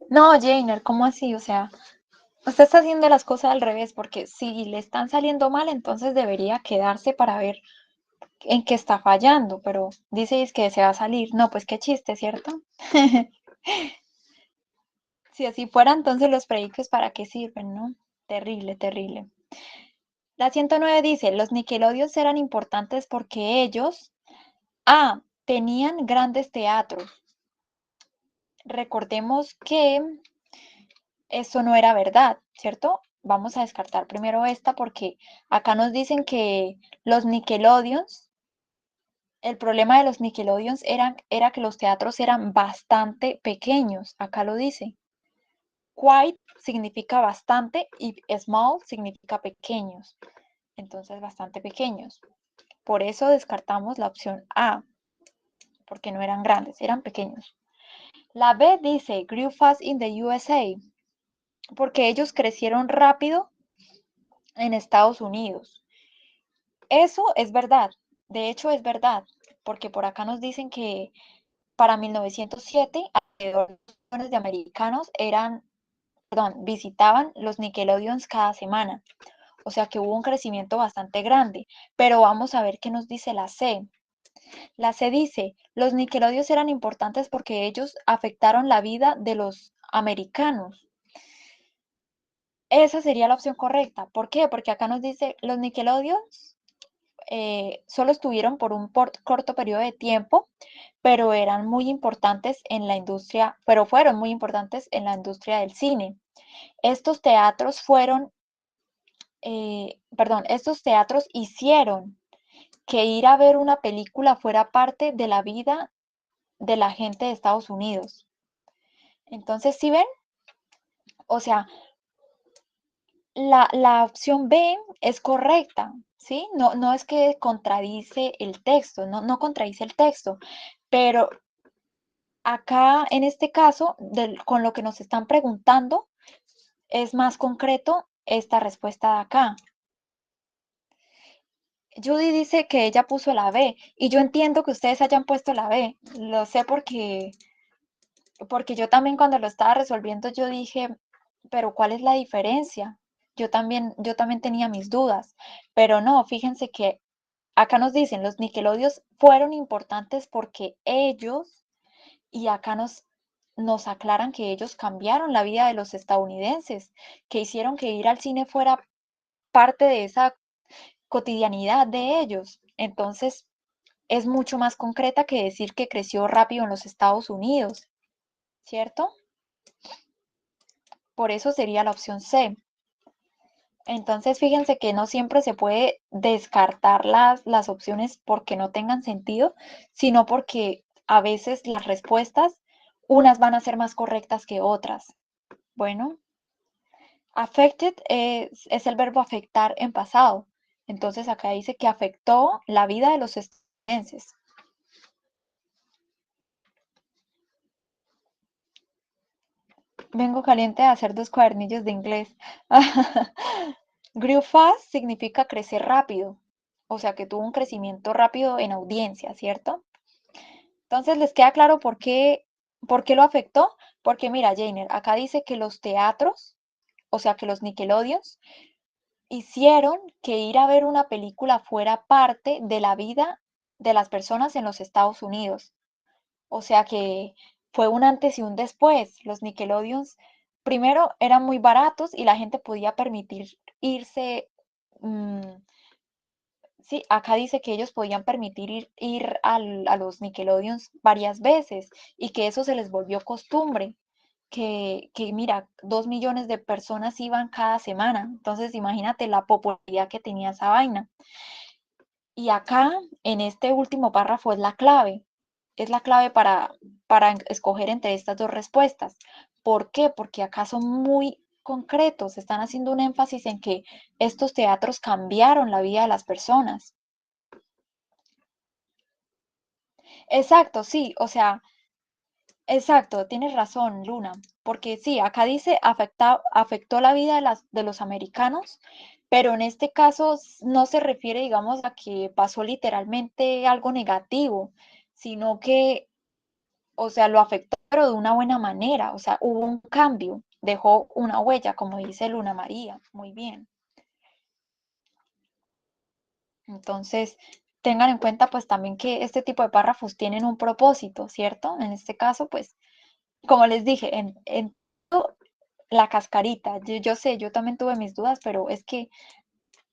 No, Jainer, ¿cómo así? O sea, usted está haciendo las cosas al revés, porque si le están saliendo mal, entonces debería quedarse para ver en qué está fallando, pero dice que se va a salir. No, pues qué chiste, ¿cierto? Si así fuera, entonces los predictos ¿para qué sirven, no? Terrible, terrible. La 109 dice, los Nickelodeons eran importantes porque ellos, tenían grandes teatros. Recordemos que eso no era verdad, ¿cierto? Vamos a descartar primero esta porque acá nos dicen que los Nickelodeons, el problema de los Nickelodeons era que los teatros eran bastante pequeños, acá lo dice. Quite significa bastante y small significa pequeños, entonces bastante pequeños. Por eso descartamos la opción A, porque no eran grandes, eran pequeños. La B dice grew fast in the USA, porque ellos crecieron rápido en Estados Unidos. Eso es verdad, de hecho es verdad, porque por acá nos dicen que para 1907 alrededor de 2 millones de americanos visitaban los Nickelodeons cada semana. O sea que hubo un crecimiento bastante grande. Pero vamos a ver qué nos dice la C. La C dice, los Nickelodeons eran importantes porque ellos afectaron la vida de los americanos. esa sería la opción correcta. ¿Por qué? Porque acá nos dice, los Nickelodeons solo estuvieron por un corto periodo de tiempo, pero eran muy importantes en la industria, pero fueron muy importantes en la industria del cine. Estos teatros fueron, perdón, estos teatros hicieron que ir a ver una película fuera parte de la vida de la gente de Estados Unidos. Entonces, ¿sí ven? O sea, la opción B es correcta, ¿sí? No es que contradice el texto, no contradice el texto, pero acá en este caso, con lo que nos están preguntando, es más concreto esta respuesta de acá. Judy dice que ella puso la B y yo entiendo que ustedes hayan puesto la B. Lo sé porque yo también cuando lo estaba resolviendo yo dije, pero ¿cuál es la diferencia? Yo también tenía mis dudas, pero no, fíjense que acá nos dicen, los Nickelodeons fueron importantes porque ellos, y acá nos aclaran que ellos cambiaron la vida de los estadounidenses, que hicieron que ir al cine fuera parte de esa cotidianidad de ellos. Entonces, es mucho más concreta que decir que creció rápido en los Estados Unidos, ¿cierto? Por eso sería la opción C. Entonces, fíjense que no siempre se puede descartar las opciones porque no tengan sentido, sino porque a veces las respuestas, unas van a ser más correctas que otras. Bueno, affected es el verbo afectar en pasado. Entonces, acá dice que afectó la vida de los estadounidenses. Vengo caliente a hacer 2 cuadernillos de inglés. Grew fast significa crecer rápido, o sea que tuvo un crecimiento rápido en audiencia, ¿cierto? Entonces, ¿les queda claro por qué lo afectó? Porque mira, Jainer, acá dice que los teatros, o sea que los Nickelodeons, hicieron que ir a ver una película fuera parte de la vida de las personas en los Estados Unidos. O sea que fue un antes y un después. Los Nickelodeons primero eran muy baratos y la gente podía permitir irse. Sí, acá dice que ellos podían permitir ir a los Nickelodeons varias veces y que eso se les volvió costumbre. Que mira, 2 millones de personas iban cada semana. Entonces, imagínate la popularidad que tenía esa vaina. Y acá, en este último párrafo, es la clave para escoger entre estas dos respuestas. ¿Por qué? Porque acá son muy concretos, están haciendo un énfasis en que estos teatros cambiaron la vida de las personas. Exacto, sí, o sea, exacto, tienes razón, Luna, porque sí, acá dice afectó la vida de los americanos, pero en este caso no se refiere, digamos, a que pasó literalmente algo negativo, sino que, o sea, lo afectó, pero de una buena manera, o sea, hubo un cambio, dejó una huella, como dice Luna María, muy bien. Entonces, tengan en cuenta pues también que este tipo de párrafos tienen un propósito, ¿cierto? En este caso, pues como les dije, en la cascarita, yo sé, yo también tuve mis dudas, pero es que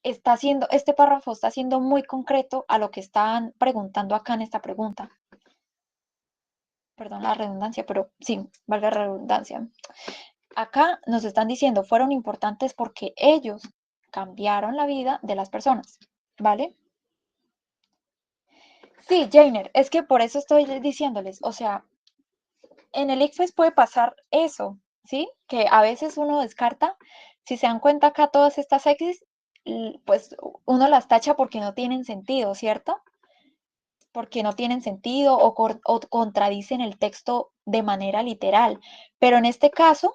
este párrafo está siendo muy concreto a lo que están preguntando acá en esta pregunta. Perdón la redundancia, pero sí, valga la redundancia. Acá nos están diciendo, fueron importantes porque ellos cambiaron la vida de las personas, ¿vale? Sí, Jainer, es que por eso estoy diciéndoles, o sea, en el ICFES puede pasar eso, ¿sí? Que a veces uno descarta, si se dan cuenta acá todas estas X, pues uno las tacha porque no tienen sentido, ¿cierto? Porque no tienen sentido o contradicen el texto de manera literal. Pero en este caso,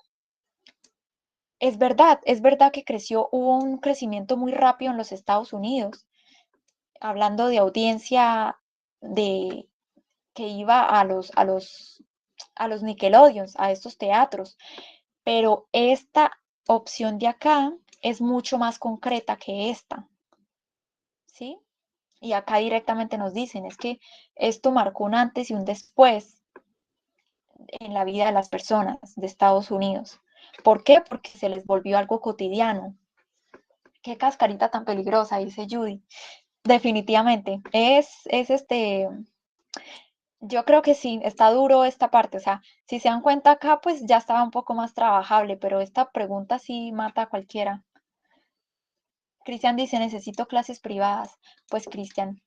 es verdad que hubo un crecimiento muy rápido en los Estados Unidos, hablando de audiencia de que iba a los Nickelodeons, a estos teatros. Pero esta opción de acá es mucho más concreta que esta, ¿sí? Y acá directamente nos dicen, es que esto marcó un antes y un después en la vida de las personas de Estados Unidos. ¿Por qué? Porque se les volvió algo cotidiano. Qué cascarita tan peligrosa, dice Judy. Definitivamente, yo creo que sí, está duro esta parte, o sea, si se dan cuenta acá, pues ya estaba un poco más trabajable, pero esta pregunta sí mata a cualquiera. Cristian dice, necesito clases privadas. Pues Cristian,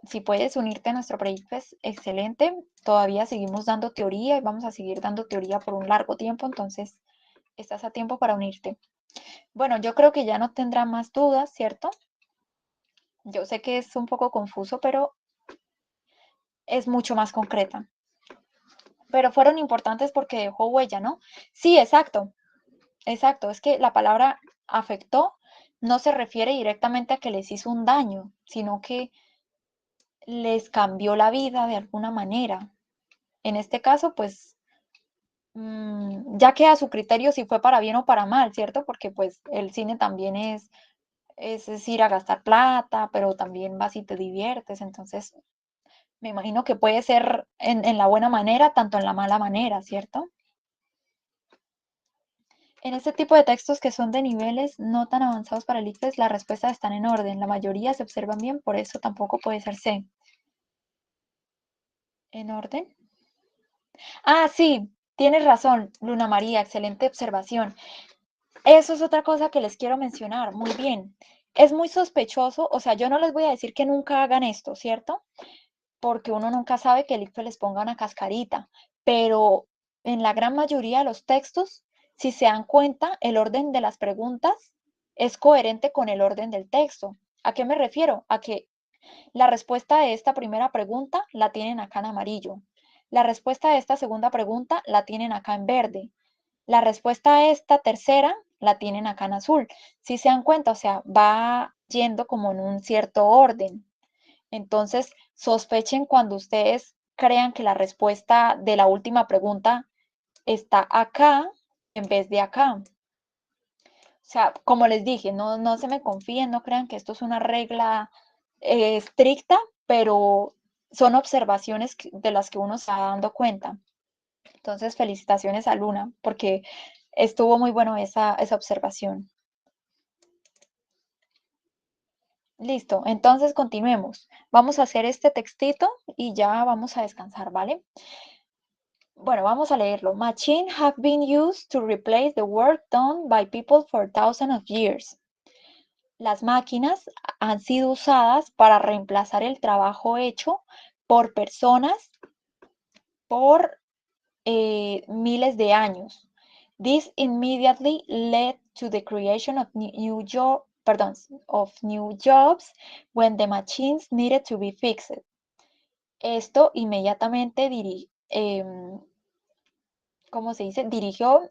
si puedes unirte a nuestro proyecto es excelente. Todavía seguimos dando teoría y vamos a seguir dando teoría por un largo tiempo, entonces estás a tiempo para unirte. Bueno, yo creo que ya no tendrá más dudas, ¿cierto? Yo sé que es un poco confuso, pero es mucho más concreta. Pero fueron importantes porque dejó huella, ¿no? Sí, exacto, exacto. Es que la palabra afectó no se refiere directamente a que les hizo un daño, sino que les cambió la vida de alguna manera. En este caso, pues ya queda a su criterio si fue para bien o para mal, ¿cierto? Porque pues el cine también es ir a gastar plata, pero también vas y te diviertes, entonces me imagino que puede ser en la buena manera, tanto en la mala manera, ¿cierto? En este tipo de textos que son de niveles no tan avanzados para el ICFES, las respuestas están en orden, la mayoría se observan bien, por eso tampoco puede ser C. ¿En orden? Ah, sí, tienes razón, Luna María, excelente observación. Eso es otra cosa que les quiero mencionar, muy bien. Es muy sospechoso, o sea, yo no les voy a decir que nunca hagan esto, ¿cierto? Porque uno nunca sabe que el ICFES les ponga una cascarita, pero en la gran mayoría de los textos, si se dan cuenta, el orden de las preguntas es coherente con el orden del texto. ¿A qué me refiero? A que la respuesta de esta primera pregunta la tienen acá en amarillo. La respuesta de esta segunda pregunta la tienen acá en verde. La respuesta a esta tercera la tienen acá en azul. Si se dan cuenta, o sea, va yendo como en un cierto orden. Entonces, sospechen cuando ustedes crean que la respuesta de la última pregunta está acá en vez de acá. O sea, como les dije, no se me confíen, no crean que esto es una regla estricta, pero son observaciones de las que uno se va dando cuenta. Entonces, felicitaciones a Luna, porque estuvo muy bueno esa observación. Listo, entonces continuemos. Vamos a hacer este textito y ya vamos a descansar, ¿vale? Bueno, vamos a leerlo. Machines have been used to replace the work done by people for thousands of years. Las máquinas han sido usadas para reemplazar el trabajo hecho por personas por miles de años. This immediately led to the creation of new jobs when the machines needed to be fixed. Esto inmediatamente ¿cómo se dice? Dirigió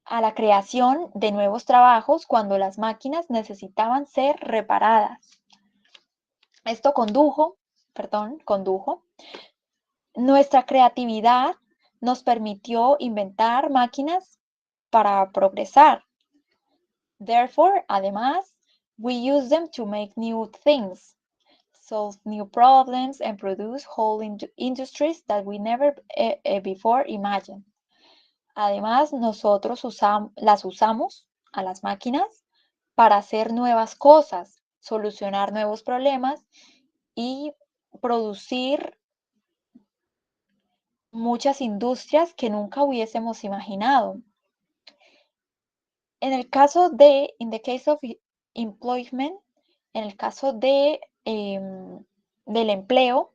a la creación de nuevos trabajos cuando las máquinas necesitaban ser reparadas. Esto condujo. Nuestra creatividad nos permitió inventar máquinas para progresar. Therefore, además, we use them to make new things, solve new problems, and produce whole industries that we never before imagined. Además, nosotros las usamos a las máquinas para hacer nuevas cosas, solucionar nuevos problemas y producir muchas industrias que nunca hubiésemos imaginado. En el caso de, in the case of employment, en el caso del empleo,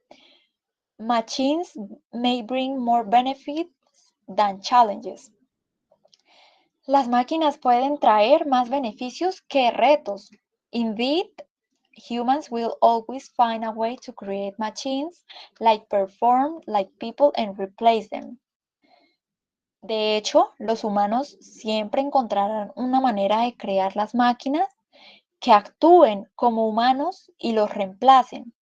machines may bring more benefits than challenges. Las máquinas pueden traer más beneficios que retos. Indeed, humans will always find a way to create machines like perform like people and replace them. De hecho, los humanos siempre encontrarán una manera de crear las máquinas que actúen como humanos y los reemplacen.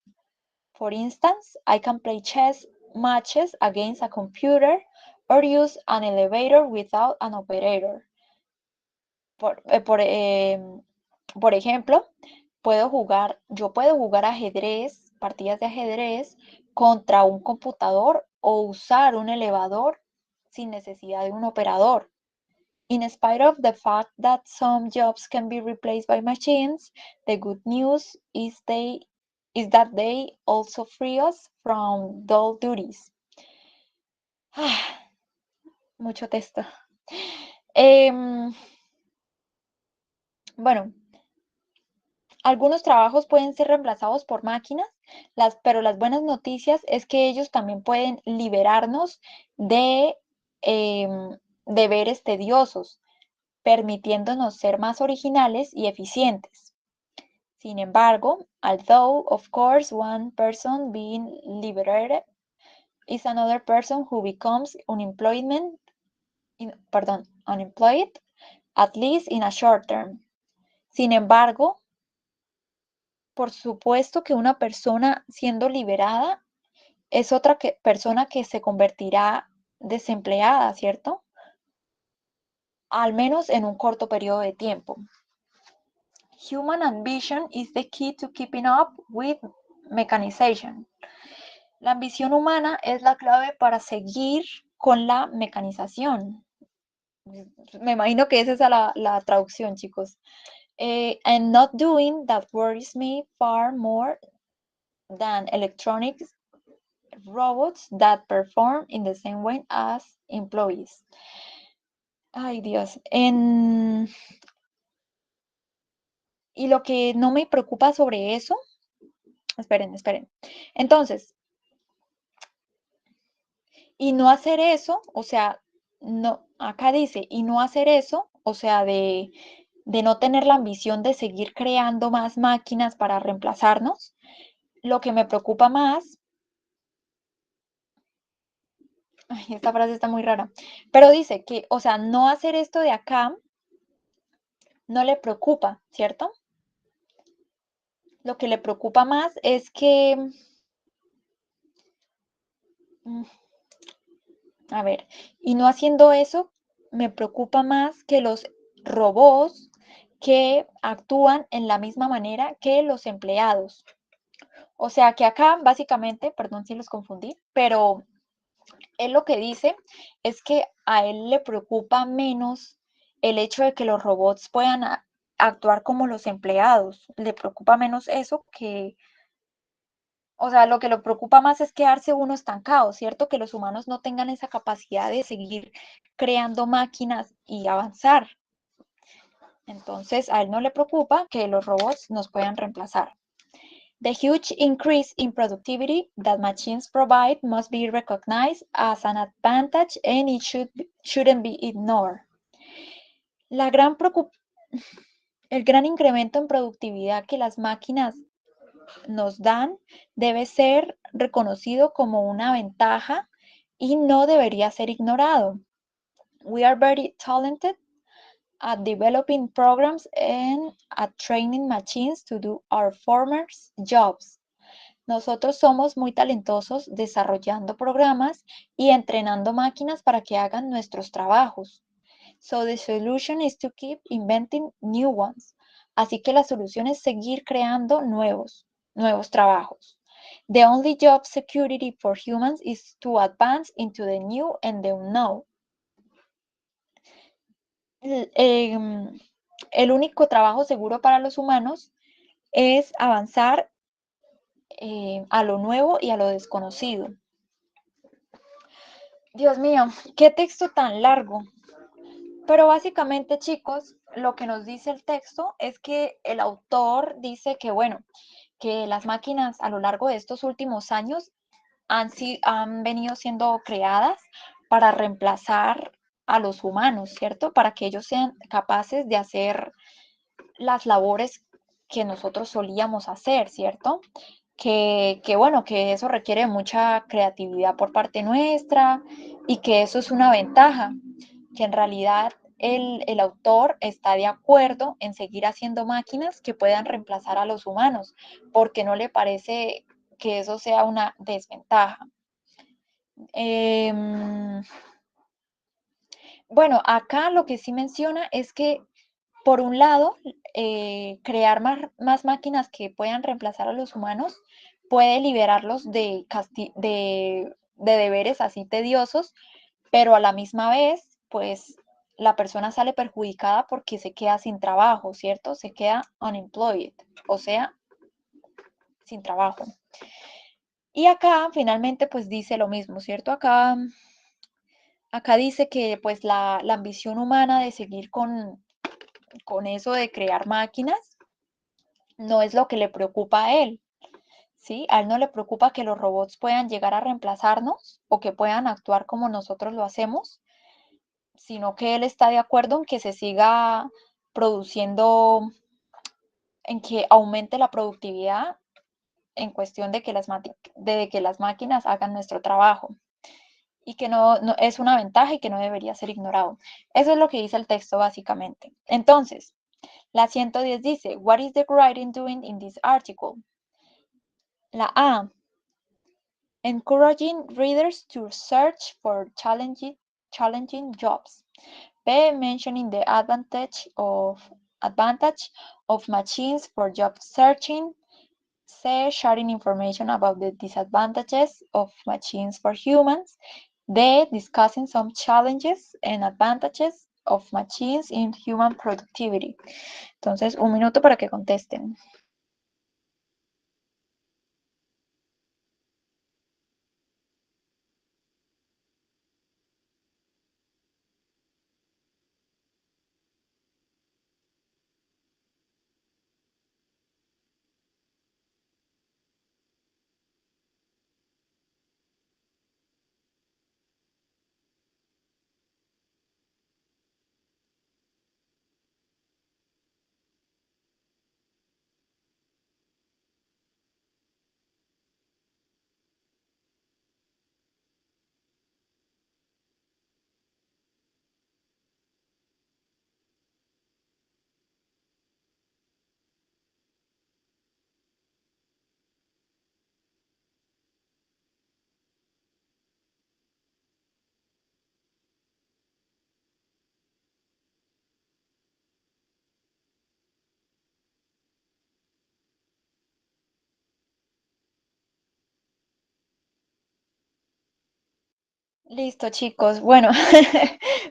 For instance, I can play chess matches against a computer or use an elevator without an operator. Por ejemplo, yo puedo jugar ajedrez, partidas de ajedrez contra un computador o usar un elevador sin necesidad de un operador. In spite of the fact that some jobs can be replaced by machines, the good news is that they also free us from dull duties. Mucho texto. Bueno, algunos trabajos pueden ser reemplazados por máquinas, pero las buenas noticias es que ellos también pueden liberarnos de deberes tediosos, permitiéndonos ser más originales y eficientes. Sin embargo, although of course one person being liberated is another person who becomes unemployed, at least in a short term. Sin embargo, por supuesto que una persona siendo liberada es otra persona que se convertirá desempleada, ¿cierto? Al menos en un corto periodo de tiempo. Human ambition is the key to keeping up with mechanization. La ambición humana es la clave para seguir con la mecanización. Me imagino que esa es la traducción, chicos. And not doing that worries me far more than electronic robots that perform in the same way as employees. Ay, Dios. Y lo que no me preocupa sobre eso, esperen. Entonces, y no hacer eso, o sea, no, acá dice, y no hacer eso, o sea, de no tener la ambición de seguir creando más máquinas para reemplazarnos, lo que me preocupa más, ay, esta frase está muy rara, pero dice que, o sea, no hacer esto de acá no le preocupa, ¿cierto? Lo que le preocupa más es que, a ver, y no haciendo eso, me preocupa más que los robots que actúan en la misma manera que los empleados. O sea que acá básicamente, perdón si los confundí, pero él lo que dice es que a él le preocupa menos el hecho de que los robots puedan actuar como los empleados. Le preocupa menos eso que, o sea, lo que lo preocupa más es quedarse uno estancado, ¿cierto? Que los humanos no tengan esa capacidad de seguir creando máquinas y avanzar. Entonces, a él no le preocupa que los robots nos puedan reemplazar. The huge increase in productivity that machines provide must be recognized as an advantage and it shouldn't be ignored. El gran incremento en productividad que las máquinas nos dan debe ser reconocido como una ventaja y no debería ser ignorado. We are very talented at developing programs and at training machines to do our former jobs. Nosotros somos muy talentosos desarrollando programas y entrenando máquinas para que hagan nuestros trabajos. So the solution is to keep inventing new ones. Así que la solución es seguir creando nuevos trabajos. The only job security for humans is to advance into the new and the unknown. El único trabajo seguro para los humanos es avanzar a lo nuevo y a lo desconocido. Dios mío, qué texto tan largo. Pero básicamente, chicos, lo que nos dice el texto es que el autor dice que, bueno, que las máquinas a lo largo de estos últimos años han venido siendo creadas para reemplazar a los humanos, ¿cierto? Para que ellos sean capaces de hacer las labores que nosotros solíamos hacer, ¿cierto? Bueno, que eso requiere mucha creatividad por parte nuestra y que eso es una ventaja, que en realidad el autor está de acuerdo en seguir haciendo máquinas que puedan reemplazar a los humanos, porque no le parece que eso sea una desventaja. Bueno, acá lo que sí menciona es que, por un lado, crear más máquinas que puedan reemplazar a los humanos puede liberarlos de deberes así tediosos, pero a la misma vez, pues la persona sale perjudicada porque se queda sin trabajo, ¿cierto? Se queda unemployed, o sea, sin trabajo. Y acá finalmente pues dice lo mismo, ¿cierto? Acá dice que pues la ambición humana de seguir con eso de crear máquinas no es lo que le preocupa a él, ¿sí? A él no le preocupa que los robots puedan llegar a reemplazarnos o que puedan actuar como nosotros lo hacemos, sino que él está de acuerdo en que se siga produciendo, en que aumente la productividad en cuestión de que las máquinas hagan nuestro trabajo y que no es una ventaja y que no debería ser ignorado. Eso es lo que dice el texto básicamente. Entonces, la 110 dice, what is the writing doing in this article? La A, encouraging readers to search for challenging jobs. B, mentioning the advantage of machines for job searching. C, sharing information about the disadvantages of machines for humans. D, discussing some challenges and advantages of machines in human productivity. Entonces, un minuto para que contesten. Listo, chicos. Bueno,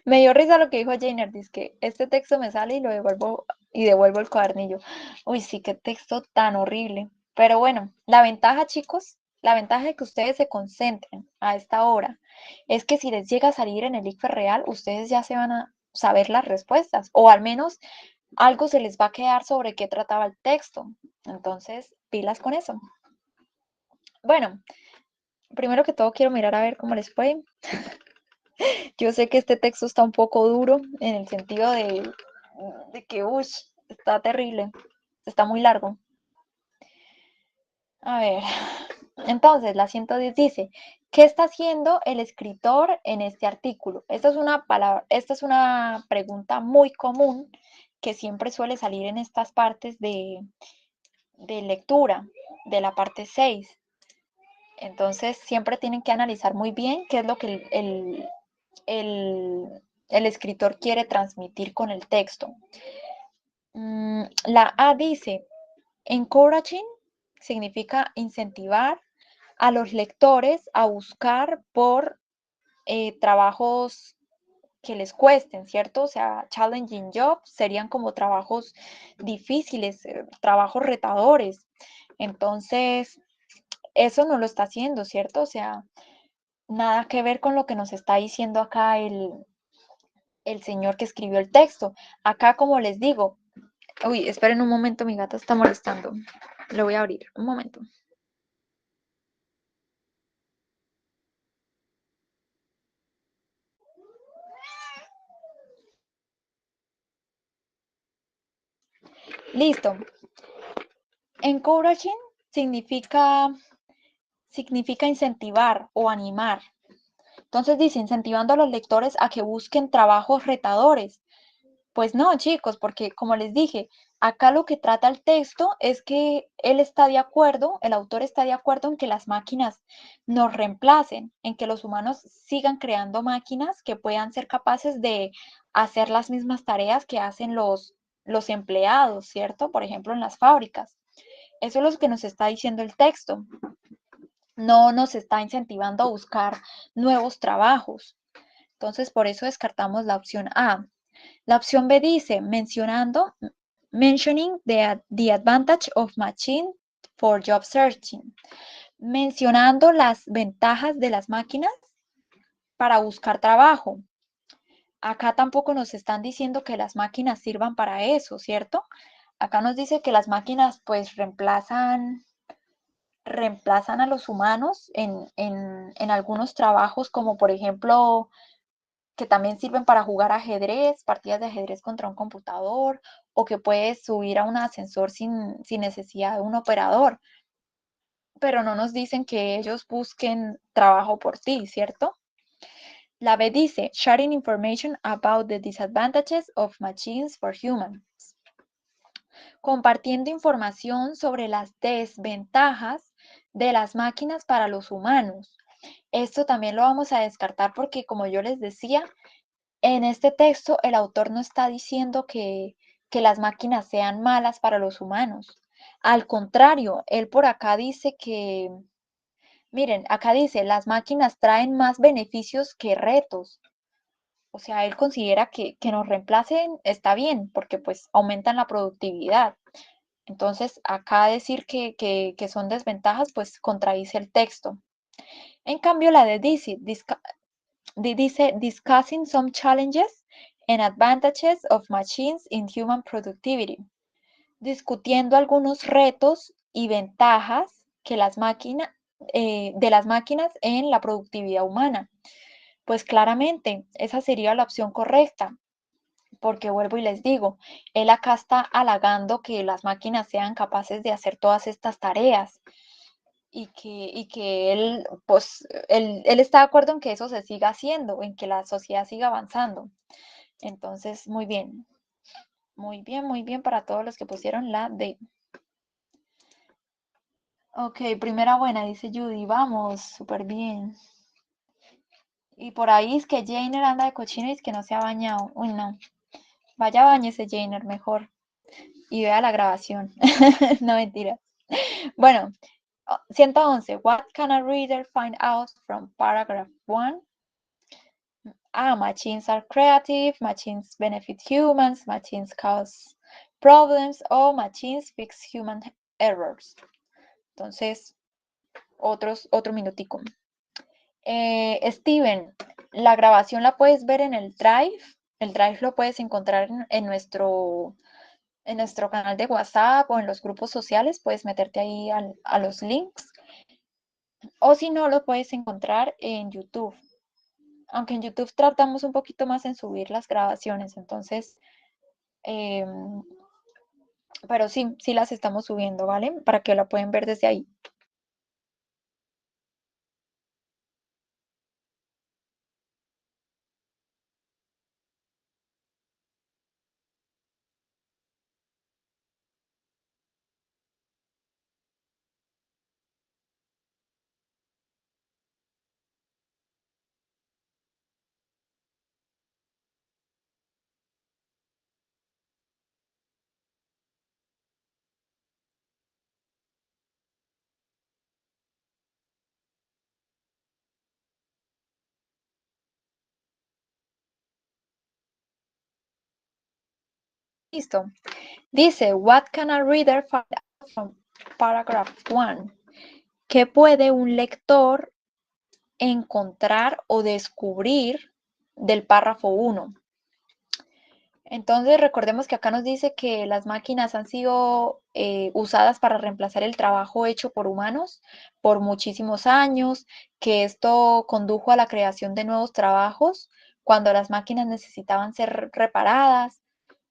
me dio risa lo que dijo Jainer, dice que este texto me sale y lo devuelvo y devuelvo el cuadernillo. Uy, sí, qué texto tan horrible. Pero bueno, la ventaja, chicos, la ventaja de que ustedes se concentren a esta hora es que si les llega a salir en el ICFES real, ustedes ya se van a saber las respuestas o al menos algo se les va a quedar sobre qué trataba el texto. Entonces, pilas con eso. Bueno, primero que todo quiero mirar a ver cómo les fue. Yo sé que este texto está un poco duro en el sentido de que, uy, está terrible, está muy largo. A ver, entonces la 110 dice, ¿qué está haciendo el escritor en este artículo? Esta es una pregunta muy común que siempre suele salir en estas partes de lectura, de la parte 6. Entonces siempre tienen que analizar muy bien qué es lo que el escritor quiere transmitir con el texto. La A dice, encouraging significa incentivar a los lectores a buscar por trabajos que les cuesten, ¿cierto? O sea, challenging jobs serían como trabajos difíciles, trabajos retadores. Entonces, eso no lo está haciendo, ¿cierto? O sea, nada que ver con lo que nos está diciendo acá el señor que escribió el texto. Acá, como les digo, uy, esperen un momento, mi gata está molestando. Lo voy a abrir, un momento. Listo. Encouraging significa incentivar o animar. Entonces dice, incentivando a los lectores a que busquen trabajos retadores. Pues no, chicos, porque como les dije, acá lo que trata el texto es que él está de acuerdo, el autor está de acuerdo en que las máquinas nos reemplacen, en que los humanos sigan creando máquinas que puedan ser capaces de hacer las mismas tareas que hacen los empleados, ¿cierto? Por ejemplo, en las fábricas. Eso es lo que nos está diciendo el texto. No nos está incentivando a buscar nuevos trabajos. Entonces, por eso descartamos la opción A. La opción B dice, mentioning the advantage of machine for job searching. Mencionando las ventajas de las máquinas para buscar trabajo. Acá tampoco nos están diciendo que las máquinas sirvan para eso, ¿cierto? Acá nos dice que las máquinas pues reemplazan a los humanos en algunos trabajos, como por ejemplo, que también sirven para jugar ajedrez, partidas de ajedrez contra un computador, o que puedes subir a un ascensor sin necesidad de un operador. Pero no nos dicen que ellos busquen trabajo por ti, ¿cierto? La B dice, sharing information about the disadvantages of machines for humans. Compartiendo información sobre las desventajas de las máquinas para los humanos. Esto también lo vamos a descartar porque, como yo les decía, en este texto el autor no está diciendo que las máquinas sean malas para los humanos. Al contrario, él por acá dice que, miren, acá dice, las máquinas traen más beneficios que retos. O sea, él considera que nos reemplacen está bien, porque pues aumentan la productividad. Entonces, acá decir que son desventajas, pues contradice el texto. En cambio, la de dice, discussing some challenges and advantages of machines in human productivity. Discutiendo algunos retos y ventajas que de las máquinas en la productividad humana. Pues claramente, esa sería la opción correcta, porque vuelvo y les digo, él acá está halagando que las máquinas sean capaces de hacer todas estas tareas y que él, pues, él está de acuerdo en que eso se siga haciendo, en que la sociedad siga avanzando. Entonces, muy bien para todos los que pusieron la D. Ok, primera buena, dice Judy, vamos, súper bien. Y por ahí es que Jainer anda de cochino y es que no se ha bañado. Uy, no. Vaya, bañese, Jainer, mejor. Y vea la grabación. No, mentira. Bueno, 111. What can a reader find out from paragraph 1? Machines are creative, machines benefit humans, machines cause problems, o machines fix human errors. Entonces, otro minutico. Steven, la grabación la puedes ver en el Drive. El Drive lo puedes encontrar en nuestro canal de WhatsApp o en los grupos sociales. Puedes meterte ahí a los links. O si no, lo puedes encontrar en YouTube. Aunque en YouTube tratamos un poquito más en subir las grabaciones. Entonces, pero sí las estamos subiendo, ¿vale? Para que la pueden ver desde ahí. Listo. Dice, what can a reader find out from paragraph 1? ¿Qué puede un lector encontrar o descubrir del párrafo 1? Entonces, recordemos que acá nos dice que las máquinas han sido usadas para reemplazar el trabajo hecho por humanos por muchísimos años, que esto condujo a la creación de nuevos trabajos cuando las máquinas necesitaban ser reparadas.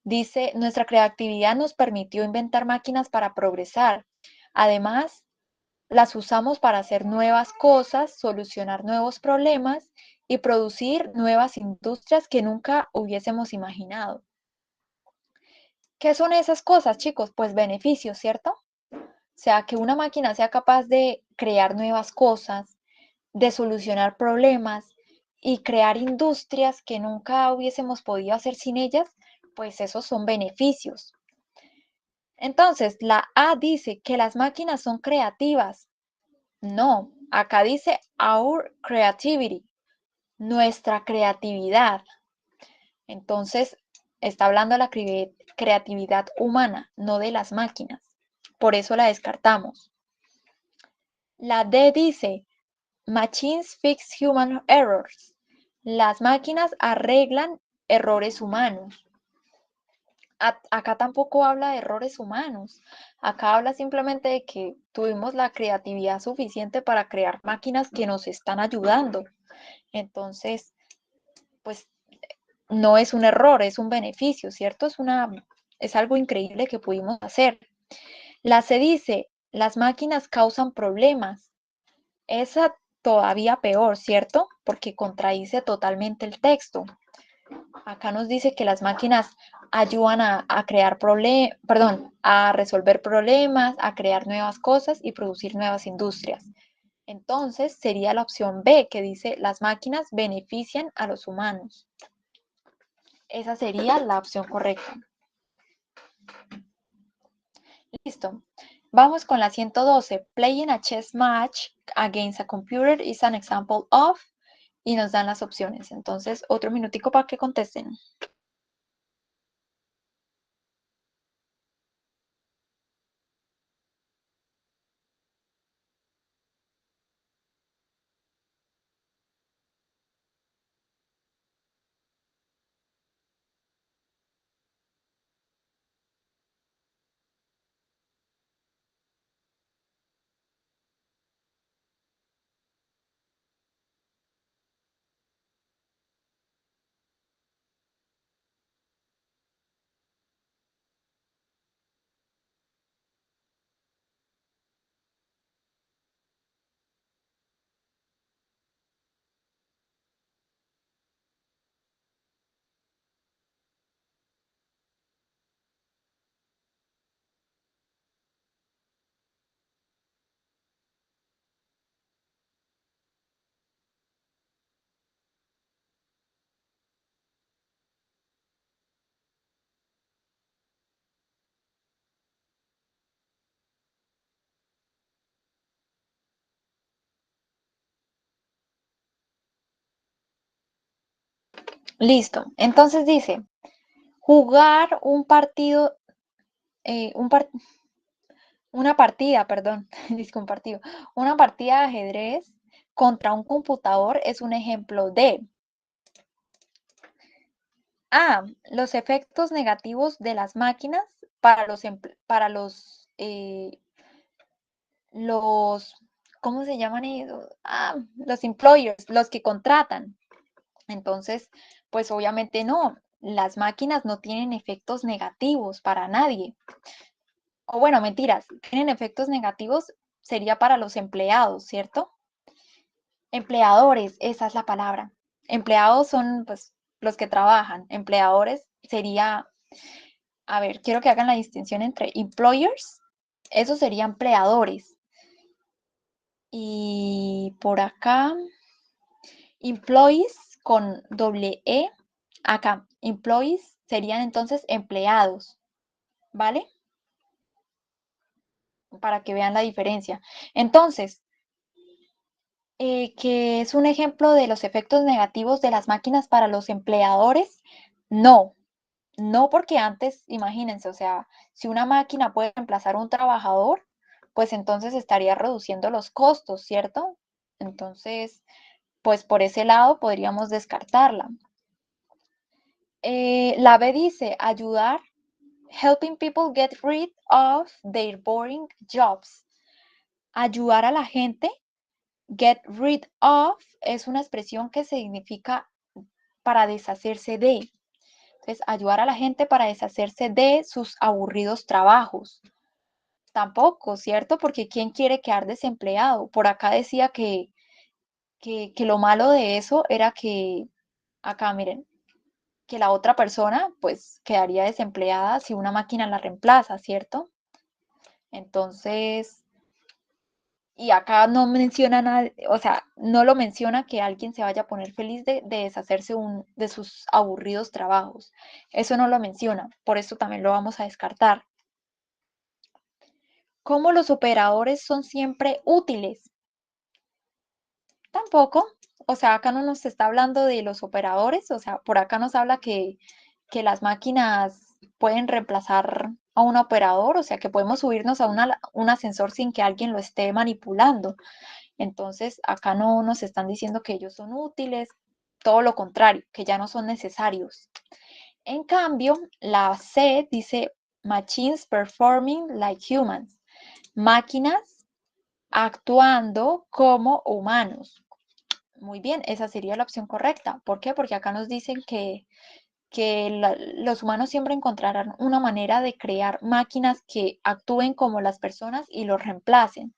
Dice, nuestra creatividad nos permitió inventar máquinas para progresar. Además, las usamos para hacer nuevas cosas, solucionar nuevos problemas y producir nuevas industrias que nunca hubiésemos imaginado. ¿Qué son esas cosas, chicos? Pues beneficios, ¿cierto? O sea, que una máquina sea capaz de crear nuevas cosas, de solucionar problemas y crear industrias que nunca hubiésemos podido hacer sin ellas, pues esos son beneficios. Entonces, la A dice que las máquinas son creativas. No, acá dice our creativity. nuestra creatividad. Entonces, está hablando de la creatividad humana, no de las máquinas. Por eso la descartamos. La D dice, Machines fix human errors. Las máquinas arreglan errores humanos. Acá tampoco habla de errores humanos. Acá habla simplemente de que tuvimos la creatividad suficiente para crear máquinas que nos están ayudando. Entonces, pues no es un error, es un beneficio, ¿cierto? Es algo increíble que pudimos hacer. La C dice, las máquinas causan problemas. Esa todavía peor, ¿cierto? Porque contradice totalmente el texto. Acá nos dice que las máquinas ayudan a crear problemas, perdón, a resolver problemas, a crear nuevas cosas y producir nuevas industrias. Entonces sería la opción B que dice las máquinas benefician a los humanos. Esa sería la opción correcta. Listo. Vamos con la 112. Playing a chess match against a computer is an example of, y nos dan las opciones. Entonces, otro minutico para que contesten. Listo. Entonces dice, jugar un partido, un par una partida, perdón, un partido, una partida de ajedrez contra un computador es un ejemplo de A. Los efectos negativos de las máquinas para los, ¿cómo se llaman ellos? Los employers, los que contratan. Entonces, pues obviamente no, las máquinas no tienen efectos negativos para nadie. O bueno, mentiras, tienen efectos negativos, sería para los empleados, ¿cierto? Empleadores, esa es la palabra. Empleados son pues los que trabajan. Empleadores sería, a ver, quiero que hagan la distinción entre employers, esos serían empleadores. Y por acá, employees con doble E, acá, employees serían entonces empleados, ¿vale? Para que vean la diferencia. Entonces, que es un ejemplo de los efectos negativos de las máquinas para los empleadores, no, no porque antes, imagínense, o sea, si una máquina puede reemplazar a un trabajador, pues entonces estaría reduciendo los costos, ¿cierto? Entonces, pues por ese lado podríamos descartarla. La B dice ayudar, helping people get rid of their boring jobs. Ayudar a la gente, get rid of, es una expresión que significa para deshacerse de. Entonces, ayudar a la gente para deshacerse de sus aburridos trabajos. Tampoco, ¿cierto? Porque ¿quién quiere quedar desempleado? Por acá decía que lo malo de eso era que, acá miren, que la otra persona pues quedaría desempleada si una máquina la reemplaza, ¿cierto? Entonces, y acá no menciona nada, o sea, no lo menciona que alguien se vaya a poner feliz de deshacerse de sus aburridos trabajos. Eso no lo menciona, por eso también lo vamos a descartar. ¿Cómo los operadores son siempre útiles? Tampoco. o sea, acá no nos está hablando de los operadores, o sea, por acá nos habla que las máquinas pueden reemplazar a un operador, o sea, que podemos subirnos a un ascensor sin que alguien lo esté manipulando. Entonces, acá no nos están diciendo que ellos son útiles, todo lo contrario, que ya no son necesarios. En cambio, la C dice machines performing like humans, máquinas actuando como humanos. Muy bien, esa sería la opción correcta. ¿Por qué? Porque acá nos dicen que los humanos siempre encontrarán una manera de crear máquinas que actúen como las personas y los reemplacen.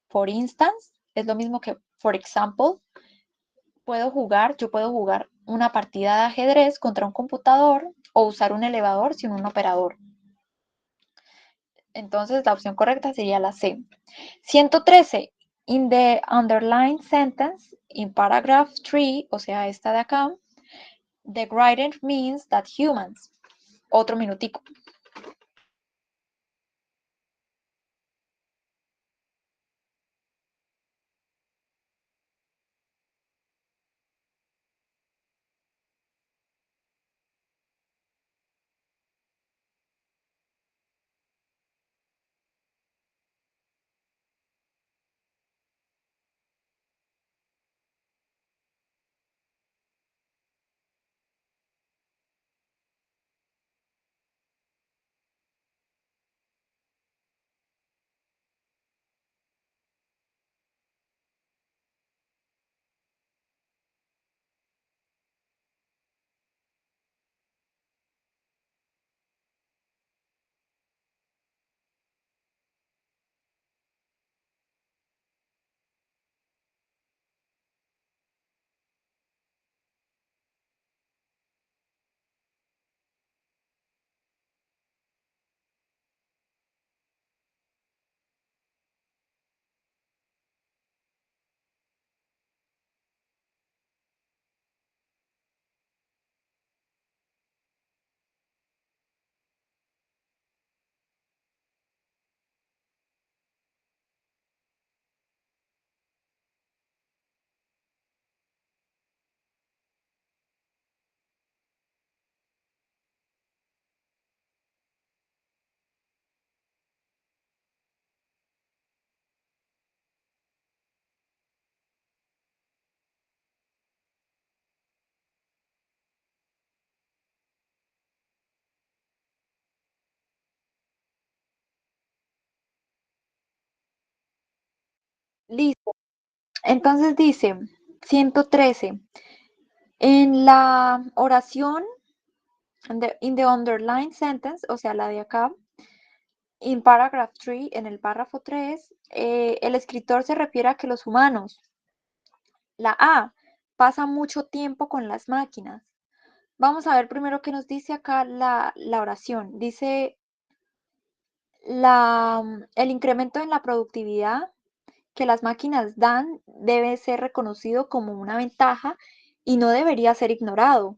For instance, es lo mismo que for example, yo puedo jugar una partida de ajedrez contra un computador o usar un elevador sin un operador. Entonces, la opción correcta sería la C. 113. In the underlined sentence, in paragraph 3, o sea, esta de acá, the writer means that humans. Otro minutico. Listo. Entonces dice 113. En la oración, in the underlined sentence, o sea, la de acá, in paragraph 3, en el párrafo 3, el escritor se refiere a que los humanos, la A, pasan mucho tiempo con las máquinas. Vamos a ver primero qué nos dice acá la oración. Dice, el incremento en la productividad que las máquinas dan debe ser reconocido como una ventaja y no debería ser ignorado.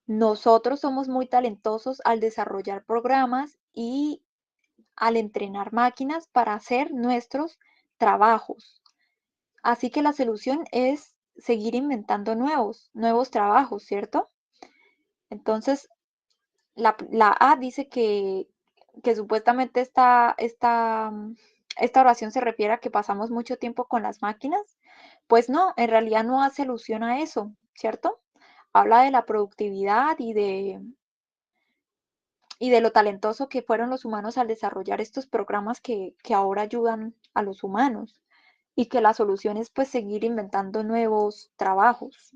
Nosotros somos muy talentosos al desarrollar programas y al entrenar máquinas para hacer nuestros trabajos. Así que la solución es seguir inventando nuevos trabajos, ¿cierto? Entonces, la A dice que supuestamente esta oración se refiere a que pasamos mucho tiempo con las máquinas. Pues no, en realidad no hace alusión a eso, ¿cierto? Habla de la productividad y de lo talentoso que fueron los humanos al desarrollar estos programas que ahora ayudan a los humanos y que la solución es pues seguir inventando nuevos trabajos.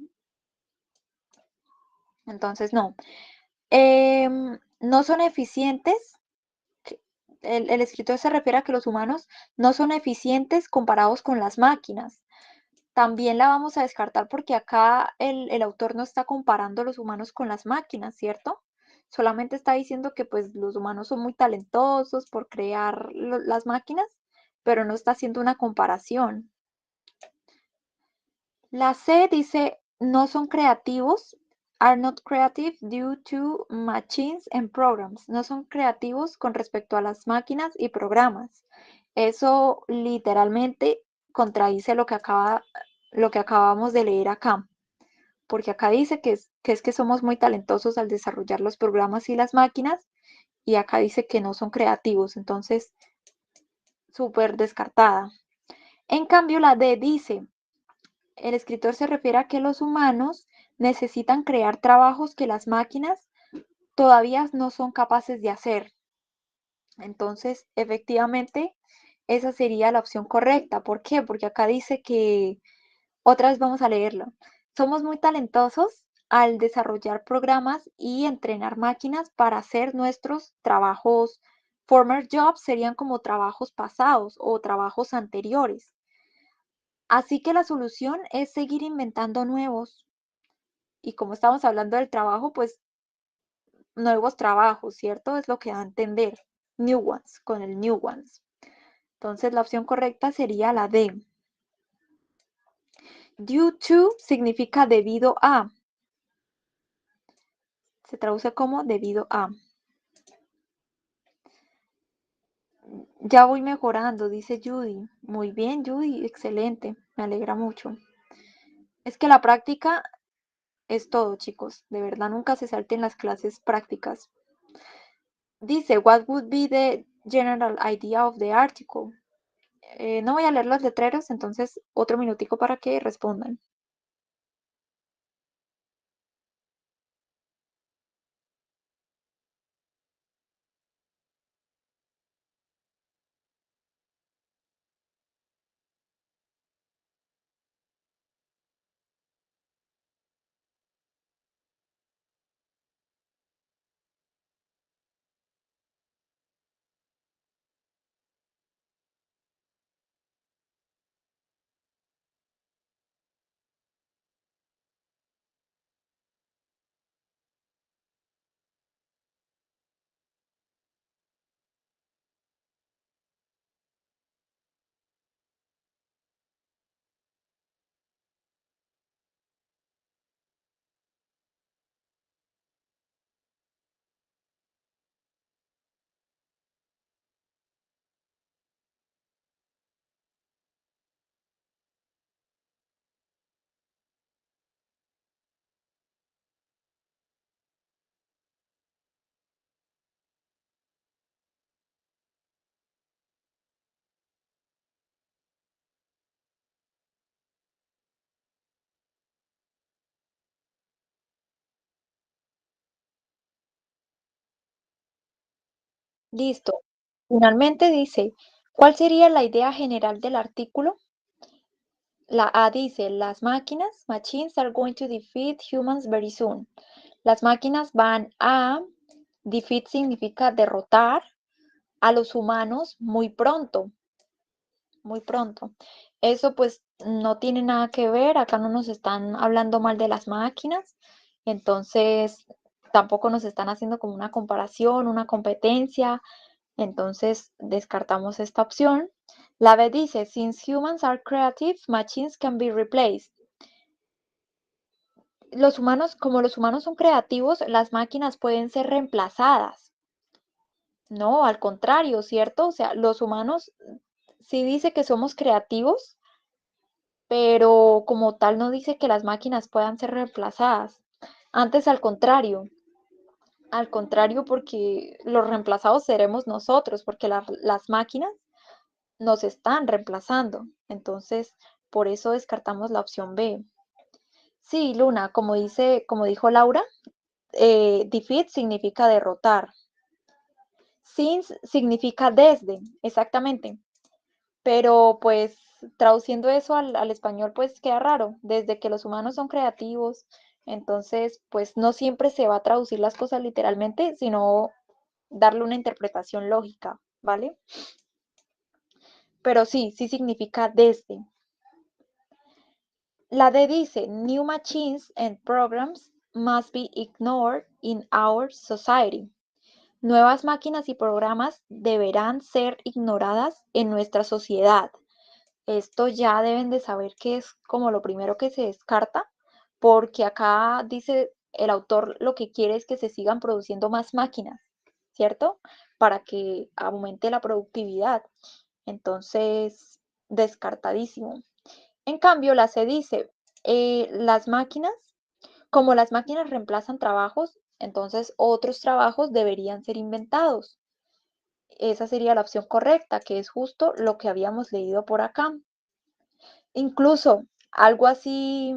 Entonces, no. No son eficientes. El escritor se refiere a que los humanos no son eficientes comparados con las máquinas. También la vamos a descartar porque acá el autor no está comparando a los humanos con las máquinas, ¿cierto? Solamente está diciendo que pues los humanos son muy talentosos por crear las máquinas, pero no está haciendo una comparación. La C dice, no son creativos, are not creative due to machines and programs. No son creativos con respecto a las máquinas y programas. Eso literalmente contradice lo que acaba lo que acabamos de leer acá, porque acá dice que somos muy talentosos al desarrollar los programas y las máquinas, y acá dice que no son creativos, entonces súper descartada. En cambio, la D dice, el escritor se refiere a que los humanos necesitan crear trabajos que las máquinas todavía no son capaces de hacer. Entonces, efectivamente, esa sería la opción correcta. ¿Por qué? Porque acá dice que, otra vez vamos a leerlo, somos muy talentosos al desarrollar programas y entrenar máquinas para hacer nuestros trabajos. Former jobs serían como trabajos pasados o trabajos anteriores. Así que la solución es seguir inventando nuevos. Y como estamos hablando del trabajo, pues nuevos trabajos, ¿cierto? Es lo que da a entender. New ones, con el new ones. Entonces la opción correcta sería la D. Due to significa debido a. Se traduce como debido a. Ya voy mejorando, dice Judy. Muy bien, Judy, excelente. Me alegra mucho. Es que la práctica es todo, chicos. De verdad, nunca se salten las clases prácticas. Dice, what would be the general idea of the article? No voy a leer los letreros, entonces otro minutico para que respondan. Listo. Finalmente dice, ¿cuál sería la idea general del artículo? La A dice, las máquinas, machines are going to defeat humans very soon. Las máquinas van a, defeat significa derrotar a los humanos muy pronto, muy pronto. Eso pues no tiene nada que ver, acá no nos están hablando mal de las máquinas, entonces tampoco nos están haciendo como una comparación, una competencia, entonces descartamos esta opción. La B dice, since humans are creative, machines can be replaced. Los humanos, como los humanos son creativos, las máquinas pueden ser reemplazadas. No, al contrario, ¿cierto? O sea, los humanos sí dice que somos creativos, pero como tal no dice que las máquinas puedan ser reemplazadas. Antes al contrario porque los reemplazados seremos nosotros, porque las máquinas nos están reemplazando. Entonces, por eso descartamos la opción B. Sí, Luna, como dijo Laura, defeat significa derrotar. Since significa desde, exactamente. Pero pues traduciendo eso al español pues queda raro, desde que los humanos son creativos, entonces pues no siempre se va a traducir las cosas literalmente, sino darle una interpretación lógica, ¿vale? Pero sí, sí significa desde. La D dice, new machines and programs must be ignored in our society. Nuevas máquinas y programas deberán ser ignoradas en nuestra sociedad. Esto ya deben de saber que es como lo primero que se descarta, porque acá dice el autor lo que quiere es que se sigan produciendo más máquinas, ¿cierto? Para que aumente la productividad. Entonces, descartadísimo. En cambio, la C dice, como las máquinas reemplazan trabajos, entonces otros trabajos deberían ser inventados. Esa sería la opción correcta, que es justo lo que habíamos leído por acá. Incluso algo así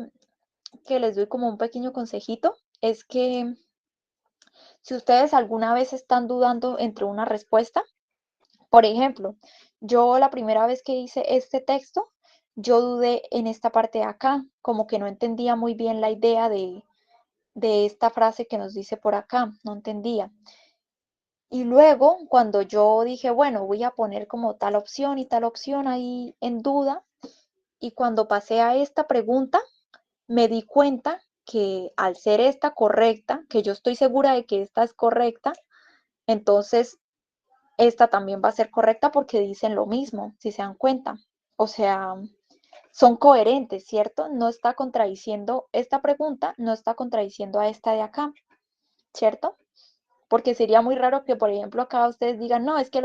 que les doy como un pequeño consejito es que si ustedes alguna vez están dudando entre una respuesta, por ejemplo, yo la primera vez que hice este texto, yo dudé en esta parte de acá, como que no entendía muy bien la idea de esta frase que nos dice por acá, no entendía. Y luego, cuando yo dije, bueno, voy a poner como tal opción y tal opción ahí en duda, y cuando pasé a esta pregunta, me di cuenta que al ser esta correcta, que yo estoy segura de que esta es correcta, entonces esta también va a ser correcta porque dicen lo mismo, si se dan cuenta. O sea, son coherentes, ¿cierto? No está contradiciendo esta pregunta, no está contradiciendo a esta de acá, ¿cierto? Porque sería muy raro que, por ejemplo, acá ustedes digan, no, es que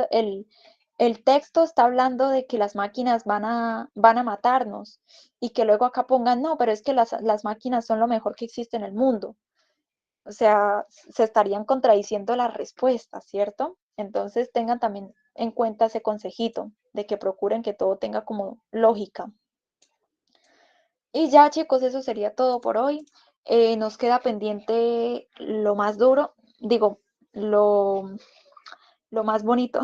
el texto está hablando de que las máquinas van a matarnos y que luego acá pongan, no, pero es que las máquinas son lo mejor que existe en el mundo. O sea, se estarían contradiciendo las respuestas, ¿cierto? Entonces tengan también en cuenta ese consejito de que procuren que todo tenga como lógica. Y ya, chicos, eso sería todo por hoy. Nos queda pendiente lo más duro, digo, lo, lo más bonito,